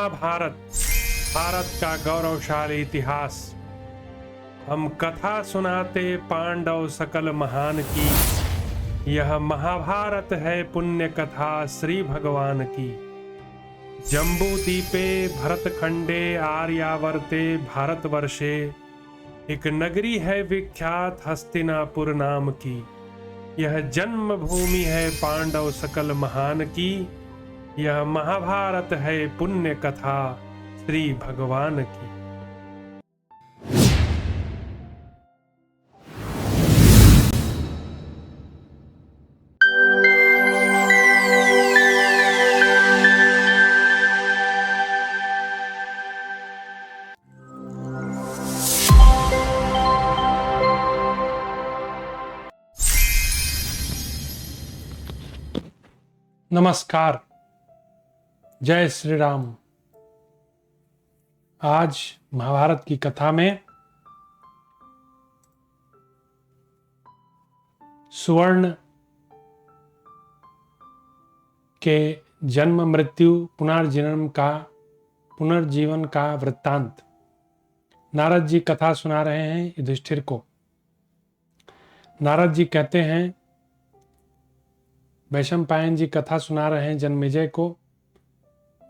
महाभारत, भारत का गौरवशाली इतिहास। हम कथा सुनाते पांडव सकल महान की। यह महाभारत है पुण्य कथा श्री भगवान की। जम्बू दीपे भरतखंडे आर्यावर्ते भारतवर्षे, एक नगरी है विख्यात हस्तिनापुर नाम की। यह जन्म भूमि है पांडव सकल महान की। यह महाभारत है पुण्य कथा श्री भगवान की। नमस्कार, जय श्री राम। आज महाभारत की कथा में सुवर्ण के जन्म मृत्यु पुनर्जीवन का वृत्तांत नारद जी कथा सुना रहे हैं युधिष्ठिर को। नारद जी कहते हैं, वैशंपायन जी कथा सुना रहे हैं जन्मेजय को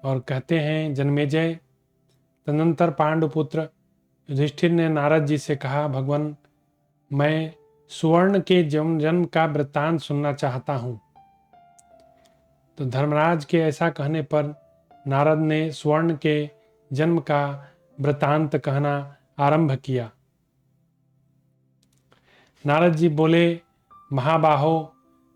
और कहते हैं, जन्मेजय तदनंतर पांडुपुत्र युधिष्ठिर ने नारद जी से कहा, भगवान मैं सुवर्ण के जन्म का वृत्तांत सुनना चाहता हूँ। तो धर्मराज के ऐसा कहने पर नारद ने सुवर्ण के जन्म का वृत्तांत कहना आरंभ किया। नारद जी बोले, महाबाहो,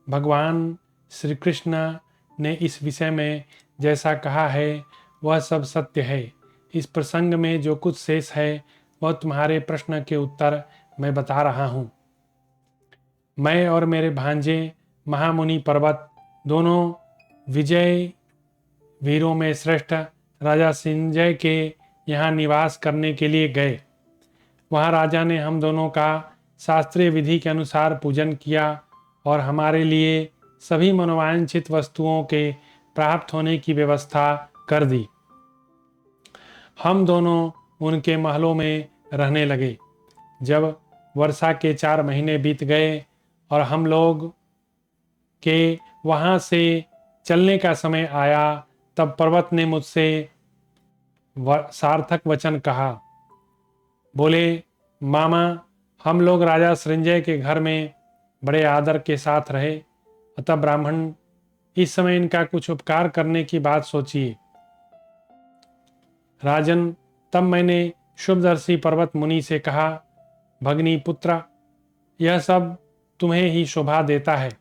भगवान श्री कृष्ण ने इस विषय में जैसा कहा है वह सब सत्य है। इस प्रसंग में जो कुछ शेष है वह तुम्हारे प्रश्न के उत्तर मैं बता रहा हूँ। मैं और मेरे भांजे महामुनि पर्वत दोनों विजय वीरों में श्रेष्ठ राजा संजय के यहाँ निवास करने के लिए गए। वहाँ राजा ने हम दोनों का शास्त्रीय विधि के अनुसार पूजन किया और हमारे लिए सभी मनोवांछित वस्तुओं के प्राप्त होने की व्यवस्था कर दी। हम दोनों उनके महलों में रहने लगे। जब वर्षा के 4 महीने बीत गए और हम लोग के वहाँ से चलने का समय आया, तब पर्वत ने मुझसे सार्थक वचन कहा। बोले, मामा, हम लोग राजा संजय के घर में बड़े आदर के साथ रहे, अतः ब्राह्मण इस समय इनका कुछ उपकार करने की बात सोचिए। राजन, तब मैंने शुभदर्शी पर्वत मुनि से कहा, भगनी पुत्र, यह सब तुम्हें ही शोभा देता है।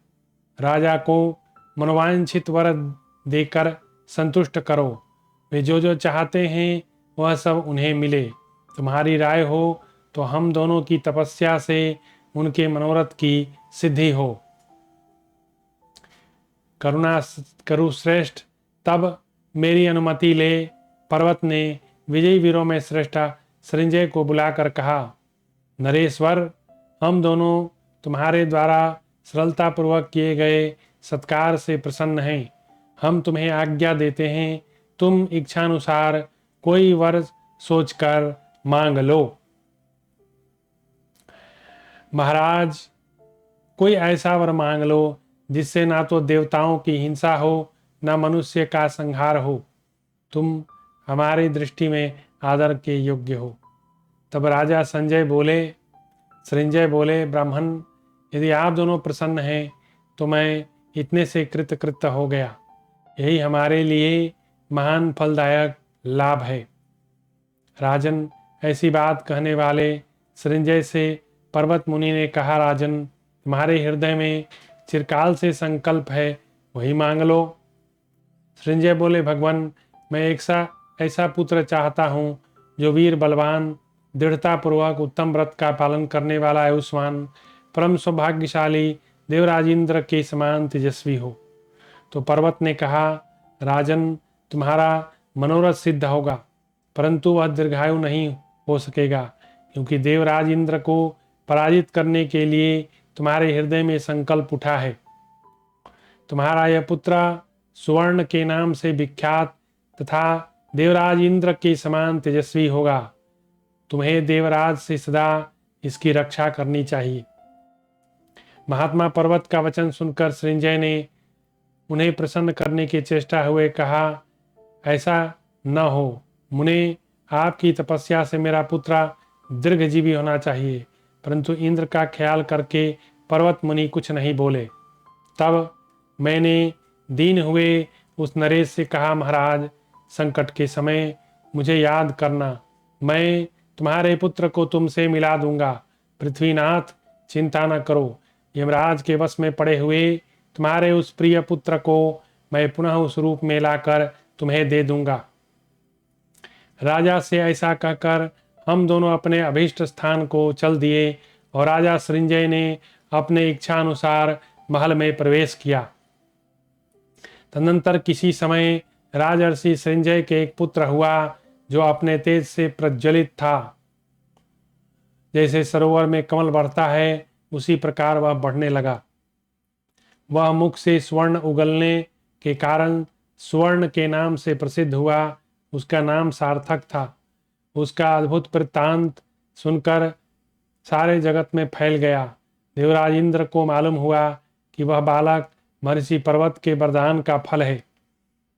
राजा को मनोवांछित वर देकर संतुष्ट करो। वे जो जो चाहते हैं वह सब उन्हें मिले। तुम्हारी राय हो तो हम दोनों की तपस्या से उनके मनोरथ की सिद्धि हो। करुणा करु श्रेष्ठ, तब मेरी अनुमति ले। पर्वत ने विजयी वीरों में श्रेष्ठ संजय को बुलाकर कहा, नरेश्वर, हम दोनों तुम्हारे द्वारा सरलतापूर्वक किए गए सत्कार से प्रसन्न हैं। हम तुम्हें आज्ञा देते हैं, तुम इच्छानुसार कोई वर सोचकर मांग लो। महाराज, कोई ऐसा वर मांग लो जिससे ना तो देवताओं की हिंसा हो ना मनुष्य का संहार हो। तुम हमारी दृष्टि में आदर के योग्य हो। तब राजा संजय बोले, ब्राह्मण, यदि आप दोनों प्रसन्न हैं तो मैं इतने से कृतकृत्य हो गया। यही हमारे लिए महान फलदायक लाभ है। राजन, ऐसी बात कहने वाले संजय से पर्वत मुनि ने कहा, राजन, तुम्हारे हृदय में चिरकाल से संकल्प है, वही मांग लो। संजय बोले, भगवान, मैं ऐसा पुत्र चाहता हूँ जो वीर बलवान, दृढ़तापूर्वक उत्तम व्रत का पालन करने वाला आयुष्मान, परम सौभाग्यशाली, देवराजेंद्र के समान तेजस्वी हो। तो पर्वत ने कहा, राजन, तुम्हारा मनोरथ सिद्ध होगा, परंतु वह दीर्घायु नहीं हो सकेगा, क्योंकि देवराज इंद्र को पराजित करने के लिए तुम्हारे हृदय में संकल्प उठा है। तुम्हारा यह पुत्र सुवर्ण के नाम से विख्यात तथा देवराज इंद्र के समान तेजस्वी होगा। तुम्हें देवराज से सदा इसकी रक्षा करनी चाहिए। महात्मा पर्वत का वचन सुनकर सृंजय ने उन्हें प्रसन्न करने की चेष्टा हुए कहा, ऐसा न हो मुने, आपकी तपस्या से मेरा पुत्र दीर्घजीवी होना चाहिए। परंतु इंद्र का ख्याल करके पर्वत मुनि कुछ नहीं बोले। तब मैंने दीन हुए उस नरेश से कहा, महाराज संकट के समय मुझे याद करना, मैं तुम्हारे पुत्र को तुमसे मिला दूंगा। पृथ्वीनाथ चिंता न करो, यमराज के वश में पड़े हुए तुम्हारे उस प्रिय पुत्र को मैं पुनः उस रूप में लाकर तुम्हें दे दूंगा। राजा से ऐसा कहकर हम दोनों अपने अभीष्ट स्थान को चल दिए और राजा सृंजय ने अपने इच्छा अनुसार महल में प्रवेश किया। तदनंतर किसी समय राजर्षि सृंजय के एक पुत्र हुआ जो अपने तेज से प्रज्वलित था। जैसे सरोवर में कमल बढ़ता है उसी प्रकार वह बढ़ने लगा। वह मुख से स्वर्ण उगलने के कारण स्वर्ण के नाम से प्रसिद्ध हुआ। उसका नाम सार्थक था। उसका अद्भुत वृत्तांत सुनकर सारे जगत में फैल गया। देवराज इंद्र को मालूम हुआ कि वह बालक महर्षि पर्वत के वरदान का फल है।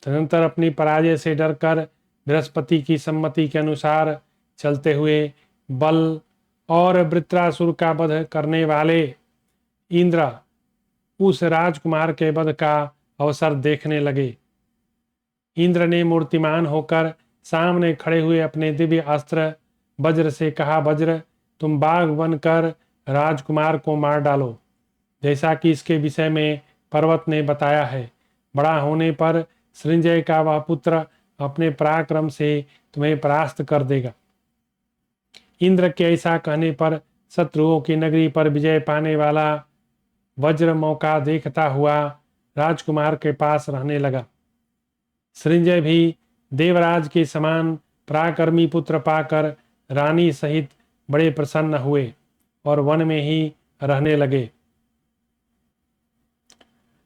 तदनंतर अपनी पराजय से डरकर बृहस्पति की सम्मति के अनुसार चलते हुए बल और वृत्रासुर का वध करने वाले इंद्र उस राजकुमार के वध का अवसर देखने लगे। इंद्र ने मूर्तिमान होकर सामने खड़े हुए अपने दिव्य अस्त्र वज्र से कहा, वज्र तुम बाघ बनकर राजकुमार को मार डालो, जैसा कि इसके विषय में पर्वत ने बताया है। बड़ा होने पर सृंजय का वह पुत्र अपने पराक्रम से तुम्हें परास्त कर देगा। इंद्र के ऐसा कहने पर शत्रुओं की नगरी पर विजय पाने वाला वज्र मौका देखता हुआ राजकुमार के पास रहने लगा। सृंजय भी देवराज के समान पराक्रमी पुत्र पाकर रानी सहित बड़े प्रसन्न हुए और वन में ही रहने लगे।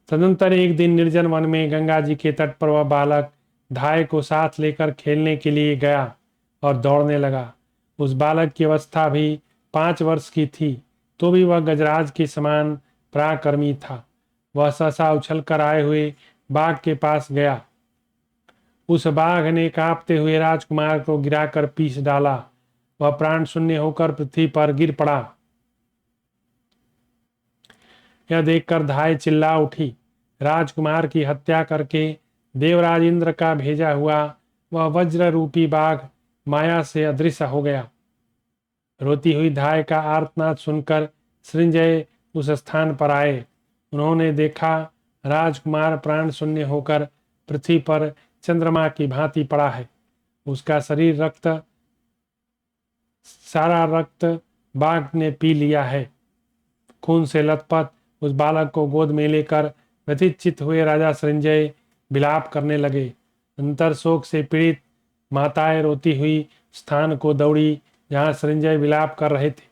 तदनंतर एक दिन निर्जन वन में गंगा जी के तट पर वह बालक धाय को साथ लेकर खेलने के लिए गया और दौड़ने लगा। उस बालक की अवस्था भी 5 वर्ष की थी, तो भी वह गजराज के समान पराक्रमी था। वह सहसा उछल कर आए हुए बाघ के पास गया। उस बाघ ने कांपते हुए राजकुमार को गिराकर पीस डाला। वह प्राण शून्य होकर पृथ्वी पर गिर पड़ा। यह देखकर धाय चिल्ला उठी। राजकुमार की हत्या करके देवराज इंद्र का भेजा हुआ वह वज्र रूपी बाघ माया से अदृश्य हो गया। रोती हुई धाय का आर्तनाद सुनकर सृंजय उस स्थान पर आए। उन्होंने देखा राजकुमार प्राण शून्य होकर पृथ्वी पर चंद्रमा की भांति पड़ा है। उसका शरीर सारा रक्त बाघ ने पी लिया है। खून से लथपथ उस बालक को गोद में लेकर व्यथित चित्त हुए राजा सृंजय विलाप करने लगे। अंतर शोक से पीड़ित माताएं रोती हुई स्थान को दौड़ी जहां सृंजय विलाप कर रहे थे।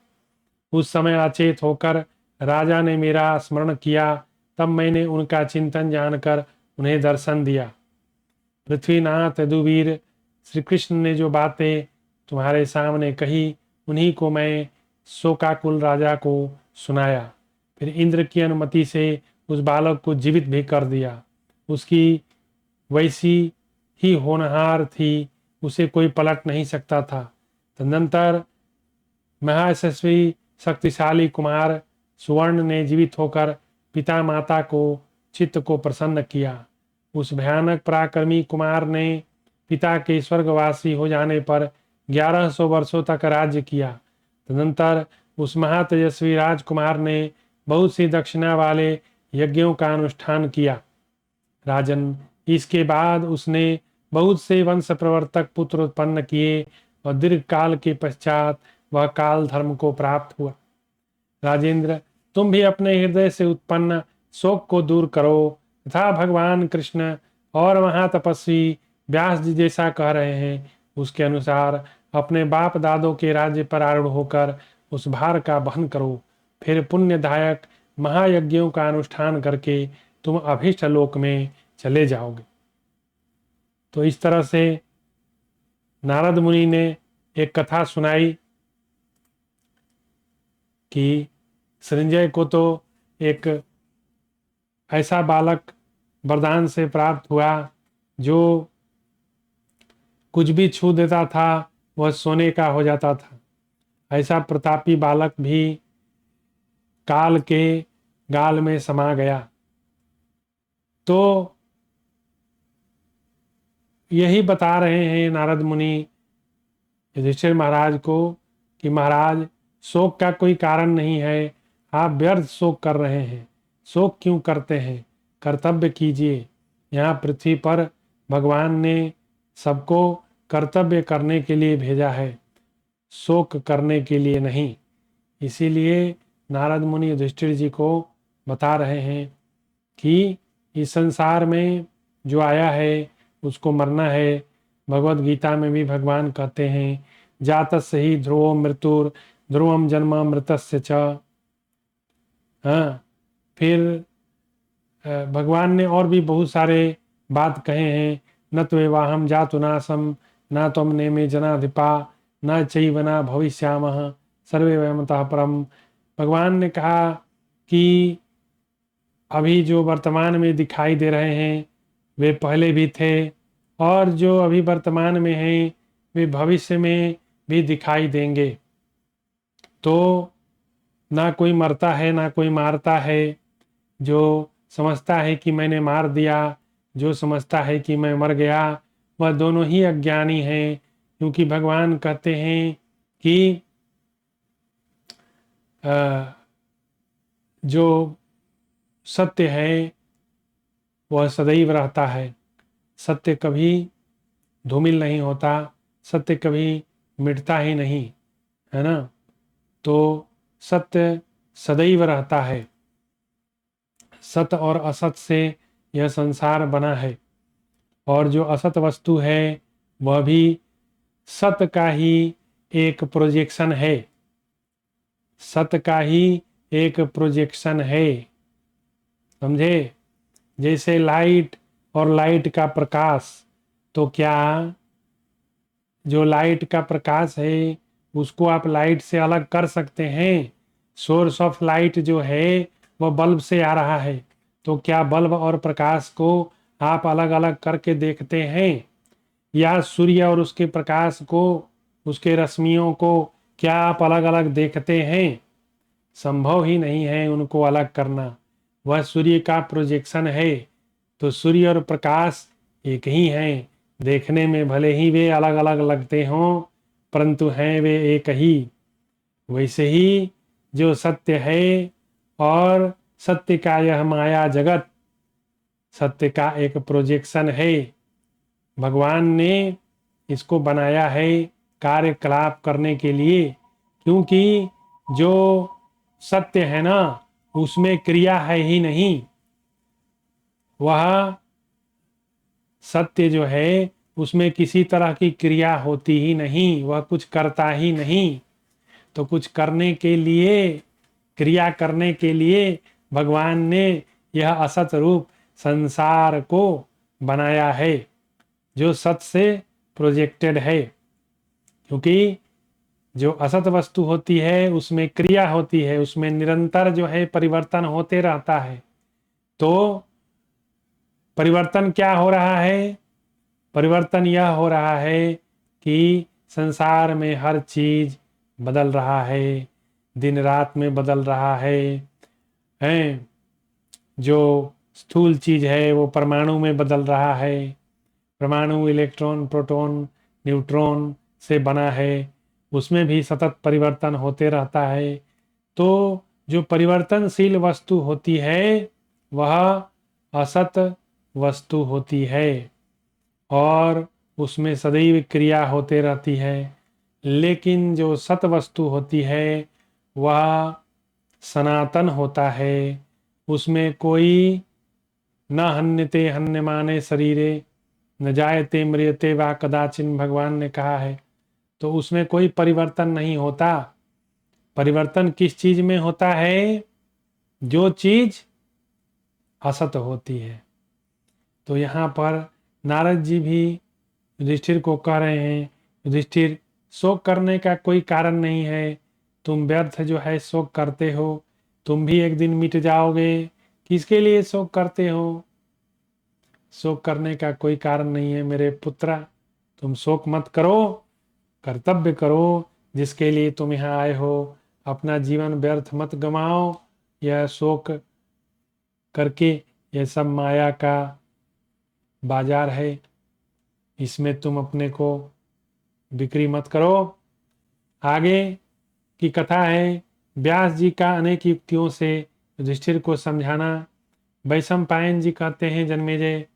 उस समय अचेत होकर राजा ने मेरा स्मरण किया, तब मैंने उनका चिंतन जानकर उन्हें दर्शन दिया। पृथ्वीनाथ यदुवीर श्री कृष्ण ने जो बातें तुम्हारे सामने कही उन्हीं को मैं शोकाकुल राजा को सुनाया। फिर इंद्र की अनुमति से उस बालक को जीवित भी कर दिया। उसकी वैसी ही होनहार थी, उसे कोई पलट नहीं सकता था। तदनंतर महायशस्वी शक्तिशाली कुमार सुवर्ण ने जीवित होकर पिता माता को चित्त को प्रसन्न किया। उस भयानक पराक्रमी कुमार ने पिता के स्वर्गवासी हो जाने पर 1100 वर्षों तक राज्य किया। तदनंतर उस महातेजस्वी राजकुमार ने बहुत सी दक्षिणा वाले यज्ञों का अनुष्ठान किया। राजन, इसके बाद उसने बहुत से वंश प्रवर्तक पुत्र उत्पन्न किए और दीर्घ काल के पश्चात वह काल धर्म को प्राप्त हुआ। राजेंद्र, तुम भी अपने हृदय से उत्पन्न शोक को दूर करो तथा भगवान कृष्ण और महातपस्वी व्यास जी जैसा कह रहे हैं उसके अनुसार अपने बाप दादों के राज्य पर आरूढ़ होकर उस भार का वहन करो। फिर पुण्यदायक महायज्ञों का अनुष्ठान करके तुम अभीष्ट लोक में चले जाओगे। तो इस तरह से नारद मुनि ने एक कथा सुनाई कि संजय को तो एक ऐसा बालक वरदान से प्राप्त हुआ जो कुछ भी छू देता था वह सोने का हो जाता था। ऐसा प्रतापी बालक भी काल के गाल में समा गया। तो यही बता रहे हैं नारद मुनि युधिष्ठिर महाराज को कि महाराज, शोक का कोई कारण नहीं है, आप व्यर्थ शोक कर रहे हैं। शोक क्यों करते हैं? कर्तव्य कीजिए। यहाँ पृथ्वी पर भगवान ने सबको कर्तव्य करने के लिए भेजा है, शोक करने के लिए नहीं। इसीलिए नारद मुनि युधिष्ठिर जी को बता रहे हैं कि इस संसार में जो आया है उसको मरना है। भगवत गीता में भी भगवान कहते हैं, जातस्य ही ध्रुवो मृत्युर ध्रुवम जन्म मृतस्य च। हाँ, फिर भगवान ने और भी बहुत सारे बात कहे हैं, न त्वेवाहम जातु नासम न त्वम नेमे जनाधिपा न चैवना भविष्यामः सर्वे वयमतः परम। भगवान ने कहा कि अभी जो वर्तमान में दिखाई दे रहे हैं वे पहले भी थे, और जो अभी वर्तमान में हैं वे भविष्य में भी दिखाई देंगे। तो ना कोई मरता है ना कोई मारता है। जो समझता है कि मैंने मार दिया, जो समझता है कि मैं मर गया, वह दोनों ही अज्ञानी हैं। क्योंकि भगवान कहते हैं कि जो सत्य है वह सदैव रहता है। सत्य कभी धूमिल नहीं होता, सत्य कभी मिटता ही नहीं, है ना। तो सत्य सदैव रहता है। सत्य और असत से यह संसार बना है, और जो असत वस्तु है वह भी सत्य का ही एक प्रोजेक्शन है। सत्य का ही एक प्रोजेक्शन है, समझे। जैसे लाइट और लाइट का प्रकाश, तो क्या जो लाइट का प्रकाश है उसको आप लाइट से अलग कर सकते हैं? सोर्स ऑफ लाइट जो है वह बल्ब से आ रहा है, तो क्या बल्ब और प्रकाश को आप अलग अलग करके देखते हैं? या सूर्य और उसके प्रकाश को, उसके रश्मियों को क्या आप अलग अलग देखते हैं? संभव ही नहीं है उनको अलग करना। वह सूर्य का प्रोजेक्शन है, तो सूर्य और प्रकाश एक ही हैं। देखने में भले ही वे अलग अलग लगते हों, परंतु हैं वे एक ही। वैसे ही जो सत्य है और सत्य का यह माया जगत सत्य का एक प्रोजेक्शन है। भगवान ने इसको बनाया है कार्यकलाप करने के लिए, क्योंकि जो सत्य है ना उसमें क्रिया है ही नहीं। वह सत्य जो है उसमें किसी तरह की क्रिया होती ही नहीं, वह कुछ करता ही नहीं। तो कुछ करने के लिए, क्रिया करने के लिए भगवान ने यह असत रूप संसार को बनाया है, जो सत से प्रोजेक्टेड है। क्योंकि जो असत वस्तु होती है उसमें क्रिया होती है, उसमें निरंतर जो है परिवर्तन होते रहता है। तो परिवर्तन क्या हो रहा है? परिवर्तन यह हो रहा है कि संसार में हर चीज बदल रहा है, दिन रात में बदल रहा है। हैं, जो स्थूल चीज है वो परमाणु में बदल रहा है। परमाणु इलेक्ट्रॉन, प्रोटॉन, न्यूट्रॉन से बना है, उसमें भी सतत परिवर्तन होते रहता है। तो जो परिवर्तनशील वस्तु होती है वह असत वस्तु होती है, और उसमें सदैव क्रिया होते रहती है। लेकिन जो सत वस्तु होती है वह सनातन होता है, उसमें कोई न हन्यते हन्यमाने शरीरे न जायते म्रियते वा कदाचिन, भगवान ने कहा है। तो उसमें कोई परिवर्तन नहीं होता। परिवर्तन किस चीज में होता है? जो चीज असत होती है। तो यहाँ पर नारद जी भी युधिष्ठिर को कह रहे हैं, युधिष्ठिर, शोक करने का कोई कारण नहीं है। तुम व्यर्थ जो है शोक करते हो। तुम भी एक दिन मिट जाओगे। किसके लिए शोक करते हो? शोक करने का कोई कारण नहीं है मेरे पुत्र। तुम शोक मत करो, कर्तव्य करो जिसके लिए तुम यहाँ आए हो। अपना जीवन व्यर्थ मत गमाओ यह शोक करके। यह सब माया का बाजार है, इसमें तुम अपने को बिक्री मत करो। आगे की कथा है। व्यास जी का अनेक युक्तियों से युधिष्ठिर को समझाना। वैशंपायन जी कहते हैं, जन्मेजय,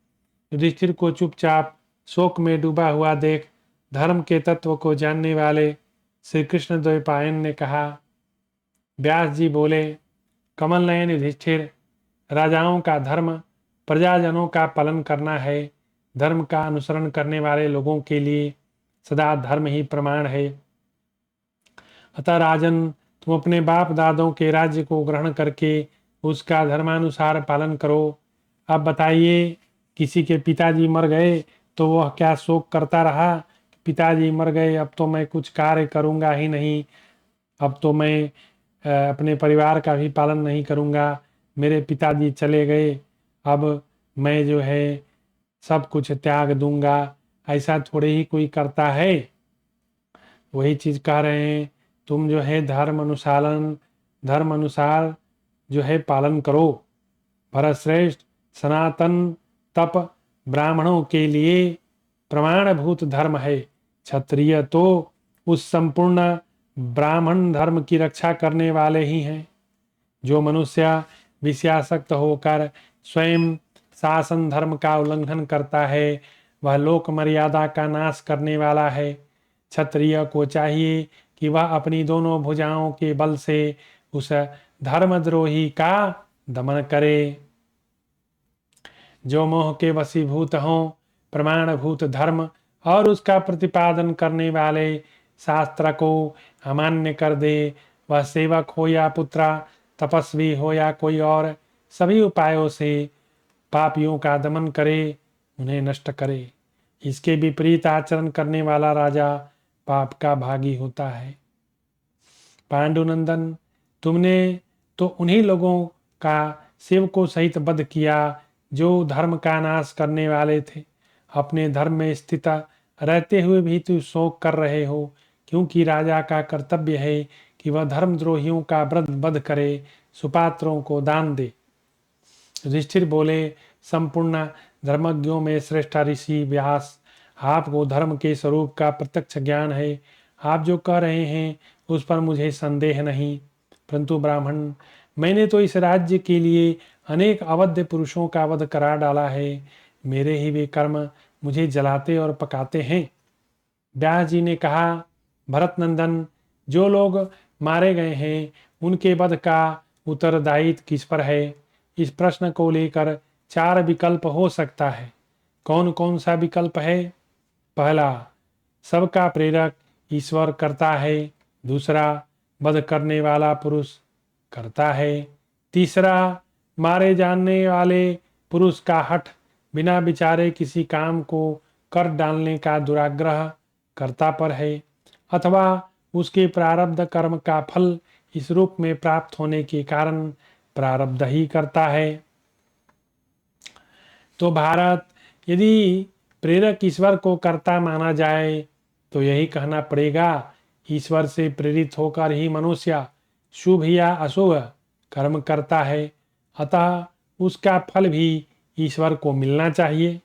युधिष्ठिर को चुपचाप शोक में डूबा हुआ देख धर्म के तत्व को जानने वाले श्री कृष्ण द्वैपायन ने कहा। व्यास जी बोले, कमल नयन युधिष्ठिर, राजाओं का धर्म प्रजाजनों का पालन करना है। धर्म का अनुसरण करने वाले लोगों के लिए सदा धर्म ही प्रमाण है। अतः राजन, तुम अपने बाप दादों के राज्य को ग्रहण करके उसका धर्मानुसार पालन करो। अब बताइए, किसी के पिताजी मर गए तो वह क्या शोक करता रहा? पिताजी मर गए, अब तो मैं कुछ कार्य करूँगा ही नहीं। अब तो मैं अपने परिवार का भी पालन नहीं करूँगा। मेरे पिताजी चले गए, अब मैं जो है सब कुछ त्याग दूंगा। ऐसा थोड़े ही कोई करता है। वही चीज कह रहे हैं, तुम जो है धर्म अनुसार जो है पालन करो। भरतश्रेष्ठ, सनातन तप ब्राह्मणों के लिए प्रमाणभूत धर्म है। क्षत्रिय तो उस संपूर्ण ब्राह्मण धर्म की रक्षा करने वाले ही हैं। जो मनुष्य विषयासक्त होकर स्वयं शासन धर्म का उल्लंघन करता है वह लोक मर्यादा का नाश करने वाला है। क्षत्रिय को चाहिए कि वह अपनी दोनों भुजाओं के बल से उस धर्मद्रोही का दमन करे। जो मोह के वशीभूत हों प्रमाणभूत धर्म और उसका प्रतिपादन करने वाले शास्त्र को अमान्य कर दे, वह सेवक हो या पुत्र, तपस्वी हो या कोई और, सभी उपायों से पापियों का दमन करे, उन्हें नष्ट करे। इसके विपरीत आचरण करने वाला राजा पाप का भागी होता है। पांडुनंदन, तुमने तो उन्हीं लोगों का सेवकों सहित वध किया जो धर्म का नाश करने वाले थे। अपने धर्म में स्थित रहते हुए भी तुम शोक कर रहे हो, क्योंकि राजा का कर्तव्य है कि वह धर्मद्रोहियों का वध करे, सुपात्रों को दान दे। युधिष्ठिर बोले, संपूर्ण धर्मज्ञों में श्रेष्ठ ऋषि व्यास, आपको धर्म के स्वरूप का प्रत्यक्ष ज्ञान है। आप जो कह रहे हैं उस पर मुझे संदेह नहीं। परंतु ब्राह्मण, मैंने तो इस राज्य के लिए अनेक अवध्य पुरुषों का वध करा डाला है। मेरे ही वे कर्म मुझे जलाते और पकाते हैं। व्यास जी ने कहा, भरत नंदन, जो लोग मारे गए हैं उनके वध का उत्तरदायित्व किस पर है? इस प्रश्न को लेकर 4 विकल्प हो सकता है। कौन कौन सा विकल्प है? पहला, सबका प्रेरक ईश्वर करता है। दूसरा, वध करने वाला पुरुष करता है। तीसरा, मारे जाने वाले पुरुष का हठ बिना विचारे किसी काम को कर डालने का दुराग्रह कर्ता पर है, अथवा उसके प्रारब्ध कर्म का फल इस रूप में प्राप्त होने के कारण प्रारब्ध ही करता है। तो भारत, यदि प्रेरक ईश्वर को कर्ता माना जाए तो यही कहना पड़ेगा, ईश्वर से प्रेरित होकर ही मनुष्य शुभ या अशुभ कर्म करता है, अतः उसका फल भी ईश्वर को मिलना चाहिए।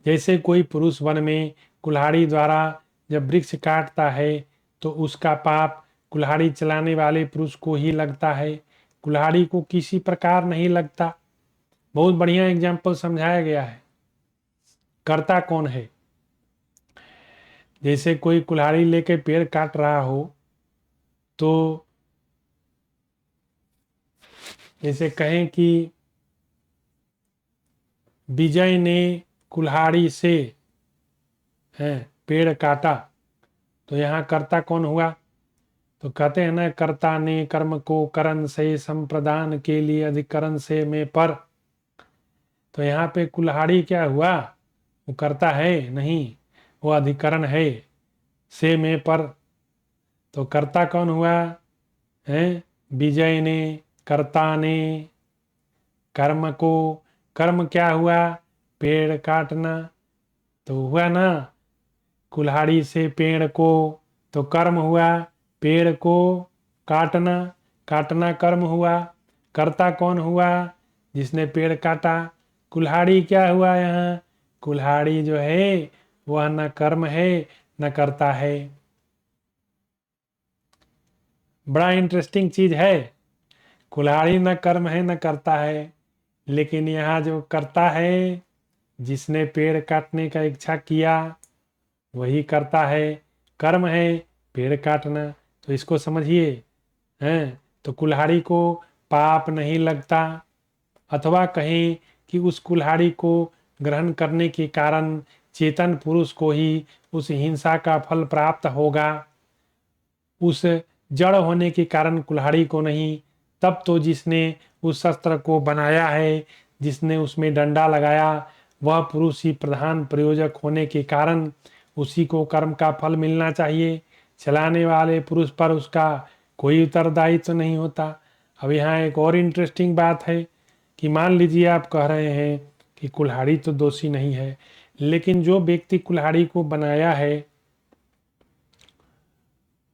जैसे कोई पुरुष वन में कुल्हाड़ी द्वारा जब वृक्ष काटता है तो उसका पाप कुल्हाड़ी चलाने वाले पुरुष को ही लगता है, कुल्हाड़ी को किसी प्रकार नहीं लगता। बहुत बढ़िया एग्जाम्पल समझाया गया है। कर्ता कौन है? जैसे कोई कुल्हाड़ी लेके पेड़ काट रहा हो तो जैसे कहें कि विजय ने कुल्हाड़ी से पेड़ काटा, तो यहाँ कर्ता कौन हुआ? तो कहते हैं ना, कर्ता ने कर्म को करण से संप्रदान के लिए अधिकरण से में पर। तो यहाँ पे कुल्हाड़ी क्या हुआ? वो कर्ता है नहीं। वो अधिकरण है से में पर। तो कर्ता कौन हुआ है? विजय ने, कर्ता ने कर्म को। कर्म क्या हुआ? पेड़ काटना। तो हुआ ना, कुल्हाड़ी से पेड़ को, तो कर्म हुआ पेड़ को काटना। काटना कर्म हुआ। कर्ता कौन हुआ? जिसने पेड़ काटा। कुल्हाड़ी क्या हुआ यहाँ? कुल्हाड़ी जो है वह न कर्म है न कर्ता है। बड़ा इंटरेस्टिंग चीज है। कुल्हाड़ी न कर्म है न करता है, लेकिन यहाँ जो करता है, जिसने पेड़ काटने का इच्छा किया वही करता है। कर्म है पेड़ काटना। तो इसको समझिए हैं। तो कुल्हाड़ी को पाप नहीं लगता, अथवा कहें कि उस कुल्हाड़ी को ग्रहण करने के कारण चेतन पुरुष को ही उस हिंसा का फल प्राप्त होगा। उस जड़ होने के कारण कुल्हाड़ी को नहीं। तब तो जिसने उस शस्त्र को बनाया है, जिसने उसमें डंडा लगाया, वह पुरुष ही प्रधान प्रयोजक होने के कारण उसी को कर्म का फल मिलना चाहिए। चलाने वाले पुरुष पर उसका कोई उत्तरदायित्व तो नहीं होता। अब यहाँ एक और इंटरेस्टिंग बात है कि मान लीजिए आप कह रहे हैं कि कुल्हाड़ी तो दोषी नहीं है, लेकिन जो व्यक्ति कुल्हाड़ी को बनाया है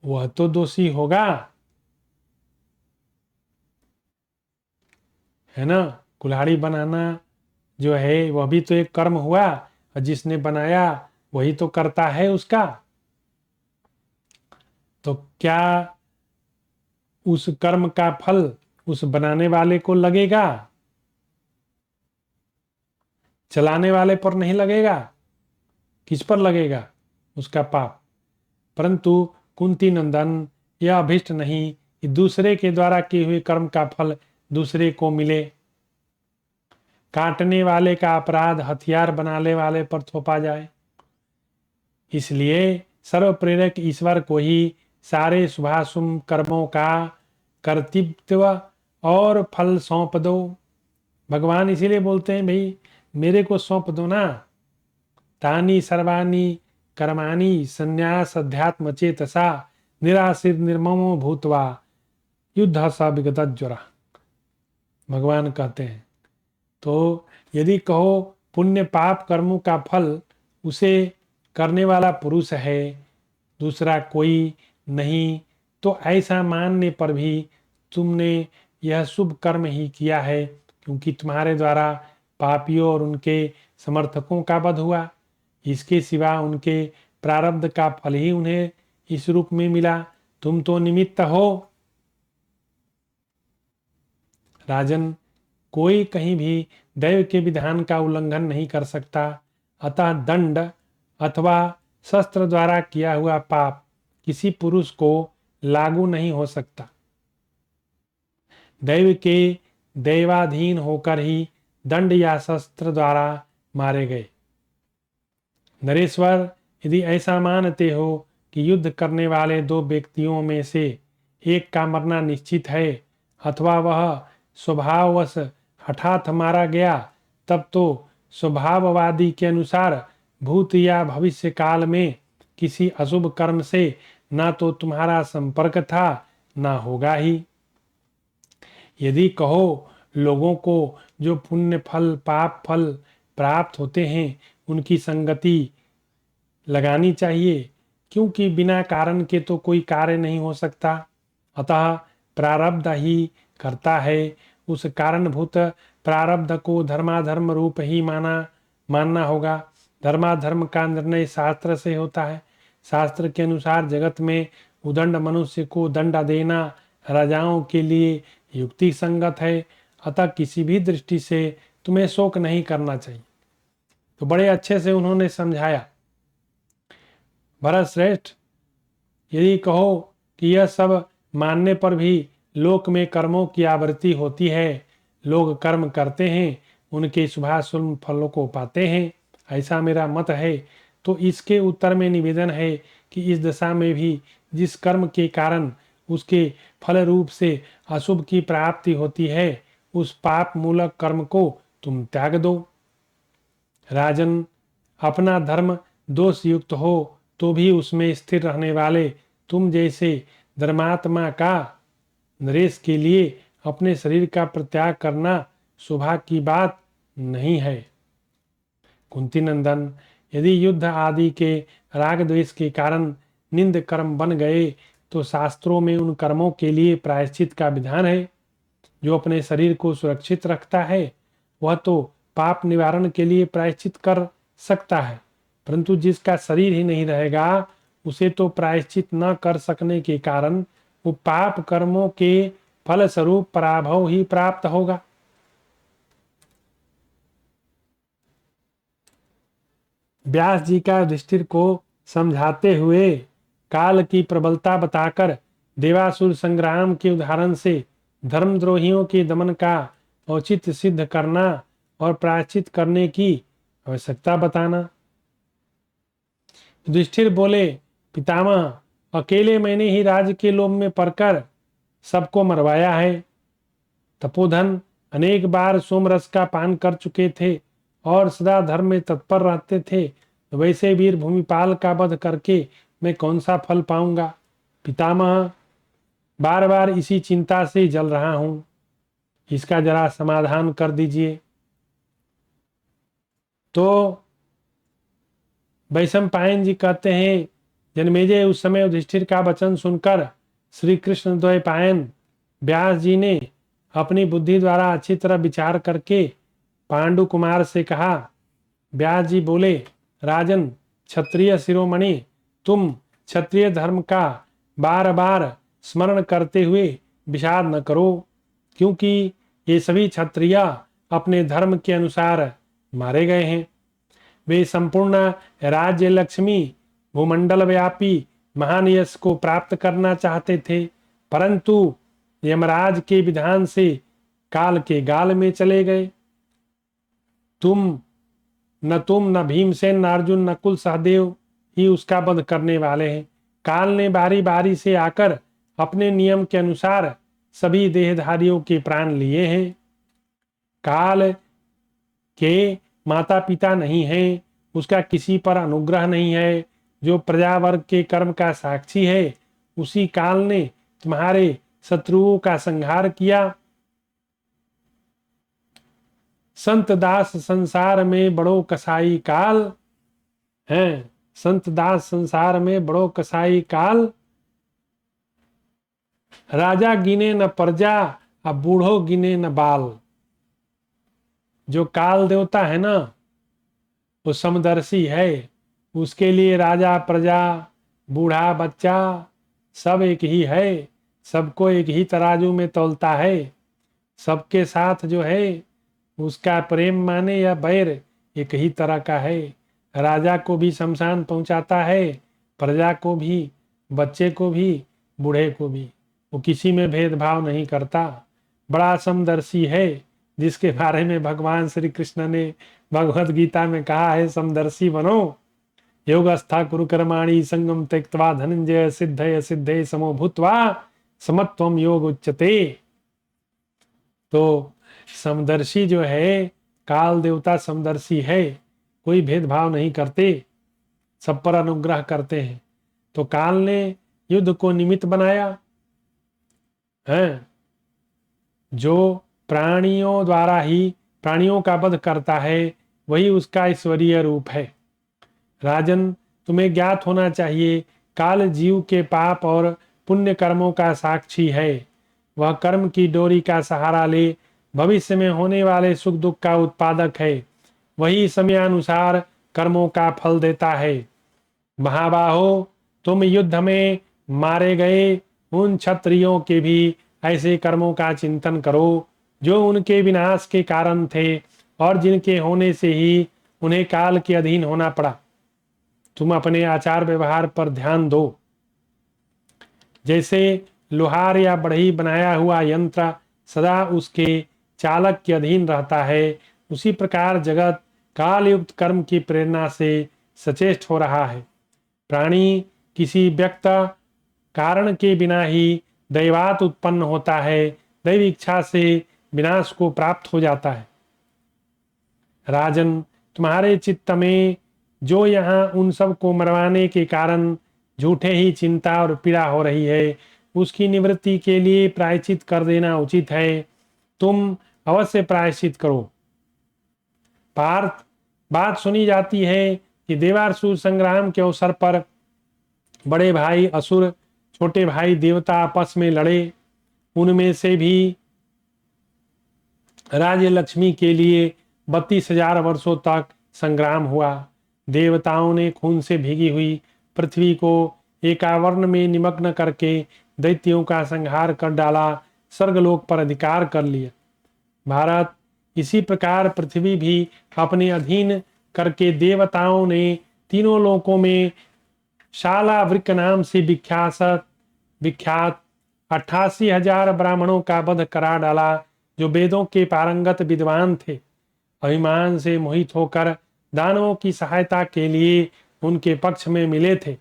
वह तो दोषी होगा, है ना। कुल्हाड़ी बनाना जो है वह भी तो एक कर्म हुआ, और जिसने बनाया वही तो करता है उसका। तो क्या उस कर्म का फल उस बनाने वाले को लगेगा? चलाने वाले पर नहीं लगेगा। किस पर लगेगा? उसका पाप। परंतु कुंती नंदन, यह अभिष्ट नहीं कि दूसरे के द्वारा किए हुए कर्म का फल दूसरे को मिले। काटने वाले का अपराध हथियार बनाने वाले पर थोपा जाए। इसलिए सर्व प्रेरक ईश्वर को ही सारे शुभाशुभ कर्मों का कर्तृत्व और फल सौंप दो। भगवान इसीलिए बोलते हैं, भाई मेरे को सौंप दो ना। तानी सर्वाणी कर्माणि संन्यास अध्यात्म चेतसा निराशित निर्ममो भूतवा युद्ध स विगत ज्वरा, भगवान कहते हैं। तो यदि कहो पुण्य पाप कर्मों का फल उसे करने वाला पुरुष है, दूसरा कोई नहीं, तो ऐसा मानने पर भी तुमने यह शुभ कर्म ही किया है, क्योंकि तुम्हारे द्वारा पापियों और उनके समर्थकों का वध हुआ। इसके सिवा उनके प्रारब्ध का फल ही उन्हें इस रूप में मिला। तुम तो निमित्त हो। राजन, कोई कहीं भी दैव के विधान का उल्लंघन नहीं कर सकता, अतः दंड अथवा शस्त्र द्वारा किया हुआ पाप किसी पुरुष को लागू नहीं हो सकता। दैव के दैवाधीन होकर ही दंड या शस्त्र द्वारा मारे गए। नरेश्वर, यदि ऐसा मानते हो कि युद्ध करने वाले दो व्यक्तियों में से एक का मरना निश्चित है, अथवा वह स्वभाववश हठात मारा गया, तब तो स्वभाववादी के अनुसार भूत या भविष्य काल में किसी अशुभ कर्म से ना तो तुम्हारा संपर्क था, ना होगा ही। यदि कहो लोगों को जो पुण्य फल पाप फल प्राप्त होते हैं उनकी संगति लगानी चाहिए, क्योंकि बिना कारण के तो कोई कार्य नहीं हो सकता। अतः प्रारब्ध ही करता है। उस कारणभूत प्रारब्ध को धर्माधर्म रूप ही मानना होगा। धर्माधर्म का निर्णय शास्त्र से होता है। शास्त्र के अनुसार जगत में उदंड मनुष्य को दंड देना राजाओं के लिए युक्ति संगत है। अतः किसी भी दृष्टि से तुम्हें शोक नहीं करना चाहिए। तो बड़े अच्छे से उन्होंने समझाया। भरत श्रेष्ठ, यदि कहो कि यह सब मानने पर भी लोक में कर्मों की आवृत्ति होती है, लोग कर्म करते हैं, उनके शुभाशुभ फलों को पाते हैं, ऐसा मेरा मत है, तो इसके उत्तर में निवेदन है कि इस दशा में भी जिस कर्म के कारण उसके फल रूप से अशुभ की प्राप्ति होती है, उस पाप मूलक कर्म को तुम त्याग दो। राजन, अपना धर्म दोष युक्त हो तो भी उसमें स्थिर रहने वाले तुम जैसे धर्मात्मा का नरेश के लिए अपने शरीर का परित्याग करना सौभाग्य की बात नहीं है। कुंती नंदन, यदि युद्ध आदि के राग द्वेष के कारण निंद कर्म बन गए तो शास्त्रों में उन कर्मों के लिए प्रायश्चित का विधान है। जो अपने शरीर को सुरक्षित रखता है वह तो पाप निवारण के लिए प्रायश्चित कर सकता है, परंतु जिसका शरीर ही नहीं रहेगा उसे तो प्रायश्चित न कर सकने के कारण वो पाप कर्मों के फल स्वरूप पराभव ही प्राप्त होगा। व्यास जी का युधिष्ठिर को समझाते हुए काल की प्रबलता बताकर देवासुर संग्राम के उदाहरण से धर्मद्रोहियों के दमन का औचित्य सिद्ध करना और प्रायश्चित करने की आवश्यकता बताना। युधिष्ठिर बोले, पितामह, अकेले मैंने ही राज्य के लोभ में पड़कर सबको मरवाया है। तपोधन अनेक बार सोमरस का पान कर चुके थे और सदा धर्म में तत्पर रहते थे, वैसे वीर भूमिपाल का वध करके मैं कौन सा फल पाऊंगा। पितामह, बार बार इसी चिंता से जल रहा हूं, इसका जरा समाधान कर दीजिए। तो वैशंपायन जी कहते हैं, जन्मेजय, उस समय युधिष्ठिर का वचन सुनकर श्री कृष्ण द्वैपायन व्यास जी ने अपनी बुद्धि द्वारा अच्छी तरह विचार करके पांडु कुमार से कहा। व्यास जी बोले, राजन, क्षत्रिय शिरोमणि, तुम क्षत्रिय धर्म का बार बार स्मरण करते हुए विषाद न करो, क्योंकि ये सभी क्षत्रिय अपने धर्म के अनुसार मारे गए हैं। वे संपूर्ण राज्य लक्ष्मी भूमंडल व्यापी महान यश को प्राप्त करना चाहते थे, परंतु यमराज के विधान से काल के गाल में चले गए। तुम न भीमसेन, न अर्जुन, न कुल सहदेव ही उसका वध करने वाले हैं। काल ने बारी बारी से आकर अपने नियम के अनुसार सभी देहधारियों के प्राण लिए हैं। काल के माता पिता नहीं है, उसका किसी पर अनुग्रह नहीं है। जो प्रजावर्ग के कर्म का साक्षी है, उसी काल ने तुम्हारे शत्रुओं का संहार किया। संत दास संसार में बड़ो कसाई काल है, संत दास संसार में बड़ो कसाई काल। राजा गिने न प्रजा, अब बूढ़ो गिने न बाल। जो काल देवता है ना, वो समदर्शी है। उसके लिए राजा प्रजा बूढ़ा बच्चा सब एक ही है, सबको एक ही तराजू में तौलता है। सबके साथ जो है उसका प्रेम माने या बैर एक ही तरह का है। राजा को भी शमशान पहुंचाता है, प्रजा को भी, बच्चे को भी, बूढ़े को भी। वो किसी में भेदभाव नहीं करता। बड़ा समदर्शी है, जिसके बारे में भगवान श्री कृष्ण ने भगवत गीता में कहा है, समदर्शी बनो। योगस्था कुरु कर्माणि संगम त्यक्त्वा धनंजय सिद्धय सिद्धे समो भूत्वा समत्वम योग उच्यते। तो समदर्शी जो है, काल देवता समदर्शी है, कोई भेदभाव नहीं करते, सब पर अनुग्रह करते हैं। तो काल ने युद्ध को निमित्त बनाया है। जो प्राणियों द्वारा ही प्राणियों का वध करता है, वही उसका ईश्वरीय रूप है। राजन, तुम्हें ज्ञात होना चाहिए, काल जीव के पाप और पुण्य कर्मों का साक्षी है। वह कर्म की डोरी का सहारा ले भविष्य में होने वाले सुख दुख का उत्पादक है। वही समयानुसार कर्मों का फल देता है। महाबाहो, तुम युद्ध में मारे गए उन क्षत्रियों के भी ऐसे कर्मों का चिंतन करो, जो उनके विनाश के कारण थे और जिनके होने से ही उन्हें काल के अधीन होना पड़ा। तुम अपने आचार व्यवहार पर ध्यान दो। जैसे लोहार या बढ़ई बनाया हुआ यंत्र सदा उसके चालक के अधीन रहता है, उसी प्रकार जगत काल युक्त कर्म की प्रेरणा से सचेष्ट हो रहा है। प्राणी किसी व्यक्त कारण के बिना ही दैवात उत्पन्न होता है, दैव इच्छा से विनाश को प्राप्त हो जाता है। राजन, तुम्हारे चित्त में जो यहाँ उन सब को मरवाने के कारण झूठे ही चिंता और पीड़ा हो रही है, उसकी निवृत्ति के लिए प्रायश्चित कर देना उचित है। तुम अवश्य प्रायश्चित करो। पार्थ, बात सुनी जाती है कि देवासुर संग्राम के अवसर पर बड़े भाई असुर, छोटे भाई देवता आपस में लड़े। उनमें से भी राज्य लक्ष्मी के लिए 32,000 वर्षों तक संग्राम हुआ। देवताओं ने खून से भीगी हुई पृथ्वी को एकावर्ण में निमग्न करके दैत्यों का संहार कर डाला, स्वर्गलोक पर अधिकार कर लिया। भारत, इसी प्रकार पृथ्वी भी अपने अधीन करके देवताओं ने तीनों लोकों में शाला वृक नाम से विख्यात 88,000 ब्राह्मणों का वध करा डाला, जो वेदों के पारंगत विद्वान थे। अभिमान से मोहित होकर दानवों की सहायता के लिए उनके पक्ष में मिले थे।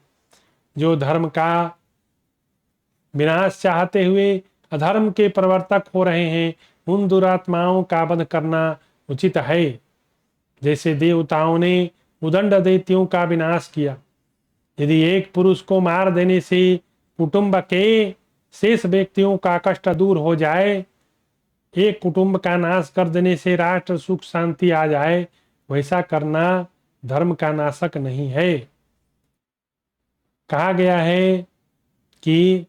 जो धर्म का विनाश चाहते हुए अधर्म के प्रवर्तक हो रहे हैं, उन दुरात्माओं का वध करना उचित है। जैसे देवताओं ने उदंड दैत्यों का विनाश किया। यदि एक पुरुष को मार देने से कुटुंब के शेष व्यक्तियों का कष्ट दूर हो जाए, एक कुटुंब का नाश कर देने से राष्ट्र सुख शांति आ जाए, वैसा करना धर्म का नाशक नहीं है। कहा गया है कि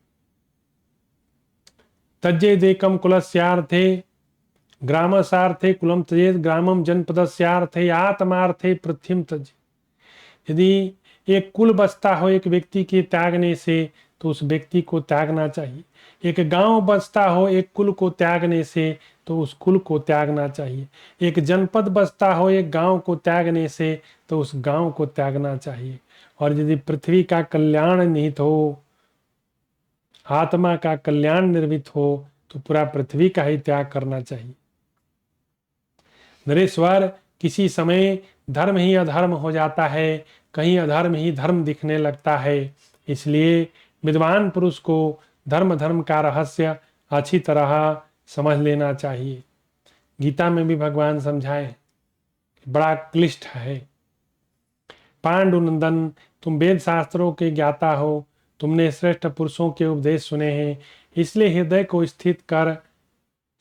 तज्जेदेकम कुलस्यार्थे ग्रामसार्थे कुलम त्यजेत ग्रामम जनपदस्यार्थे आत्मार्थे पृथ्वीम त्यजेत। यदि एक कुल बसता हो एक व्यक्ति के त्यागने से, तो उस व्यक्ति को त्यागना चाहिए। एक गांव बसता हो एक कुल को त्यागने से, तो उस कुल को त्यागना चाहिए। एक जनपद बसता हो एक गांव को त्यागने से, तो उस गांव को त्यागना चाहिए। और यदि पृथ्वी का कल्याण निहित हो, आत्मा का कल्याण निर्मित हो, तो पूरा पृथ्वी का ही त्याग करना चाहिए। नरेश्वर, किसी समय धर्म ही अधर्म हो जाता है, कहीं अधर्म ही धर्म दिखने लगता है। इसलिए विद्वान पुरुष को धर्म का रहस्य अच्छी तरह समझ लेना चाहिए। गीता में भी भगवान समझाए, बड़ा क्लिष्ट है। पांडुनंदन, तुम वेद शास्त्रों के ज्ञाता हो, तुमने श्रेष्ठ पुरुषों के उपदेश सुने हैं, इसलिए हृदय को स्थित कर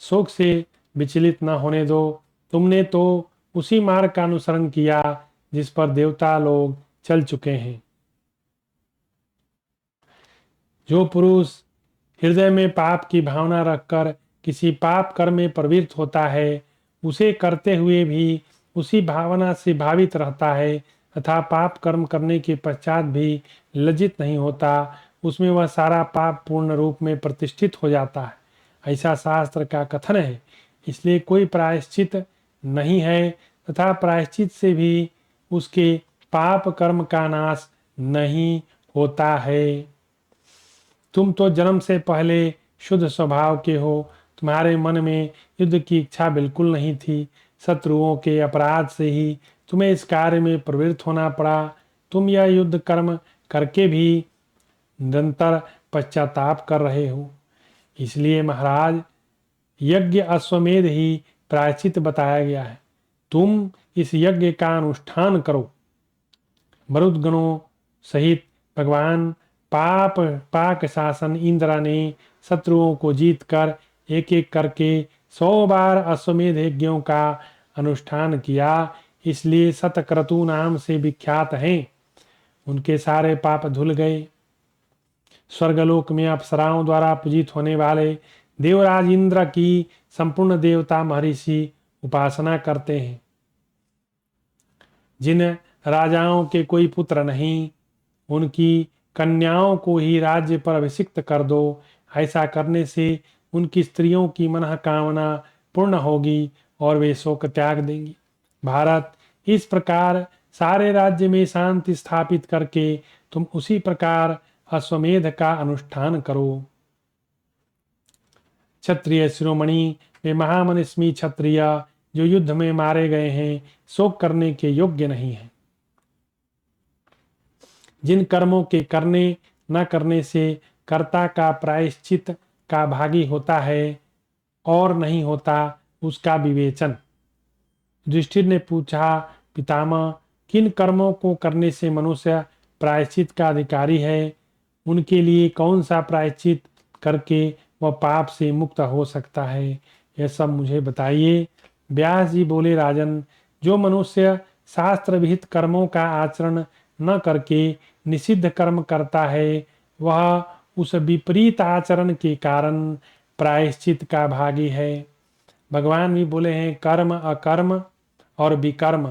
शोक से विचलित न होने दो। तुमने तो उसी मार्ग का अनुसरण किया जिस पर देवता लोग चल चुके हैं। जो पुरुष हृदय में पाप की भावना रखकर किसी पाप कर्म में प्रवृत्त होता है, उसे करते हुए भी उसी भावना से भावित रहता है तथा पाप कर्म करने के पश्चात भी लज्जित नहीं होता, उसमें वह सारा पाप पूर्ण रूप में प्रतिष्ठित हो जाता है। ऐसा शास्त्र का कथन है। इसलिए कोई प्रायश्चित नहीं है तथा प्रायश्चित से भी उसके पाप कर्म का नाश नहीं होता है। तुम तो जन्म से पहले शुद्ध स्वभाव के हो, तुम्हारे मन में युद्ध की इच्छा बिल्कुल नहीं थी। शत्रुओं के अपराध से ही तुम्हें इस कार्य में प्रवृत्त होना पड़ा। तुम यह युद्ध कर्म करके भी निरंतर पश्चाताप कर रहे हो। इसलिए महाराज, यज्ञ अश्वमेध ही प्रायश्चित बताया गया है। तुम इस यज्ञ का अनुष्ठान करो। मरुदगणों सहित भगवान पाक शासन इंद्र ने शत्रुओं को जीतकर एक एक करके 100 बार अश्वमेध यज्ञों का अनुष्ठान किया, इसलिए शतक्रतु नाम से विख्यात हैं। उनके सारे पाप धुल गए। स्वर्गलोक में अप्सराओं द्वारा पूजित होने वाले देवराज इंद्र की संपूर्ण देवता महर्षि उपासना करते हैं। जिन राजाओं के कोई पुत्र नहीं, उनकी कन्याओं को ही राज्य पर अभिषिक्त कर दो। ऐसा करने से उनकी स्त्रियों की मनोकामना पूर्ण होगी और वे शोक त्याग देंगी। भारत, इस प्रकार सारे राज्य में शांति स्थापित करके तुम उसी प्रकार अश्वमेध का अनुष्ठान करो। क्षत्रिय शिरोमणि वे महामनस्वी क्षत्रिय जो युद्ध में मारे गए हैं, शोक करने के योग्य नहीं है। जिन कर्मों के करने न करने से कर्ता का प्रायश्चित का भागी होता है और नहीं होता, उसका विवेचन। युधिष्ठिर ने पूछा, पितामह, किन कर्मों को करने से मनुष्य प्रायश्चित का अधिकारी है, उनके लिए कौन सा प्रायश्चित करके वह पाप से मुक्त हो सकता है, यह सब मुझे बताइए। व्यास जी बोले, राजन, जो मनुष्य शास्त्र विहित कर्मों का आचरण न करके निषिद्ध कर्म करता है, वह उस विपरीत आचरण के कारण प्रायश्चित का भागी है। भगवान भी बोले हैं, कर्म, अकर्म और विकर्म,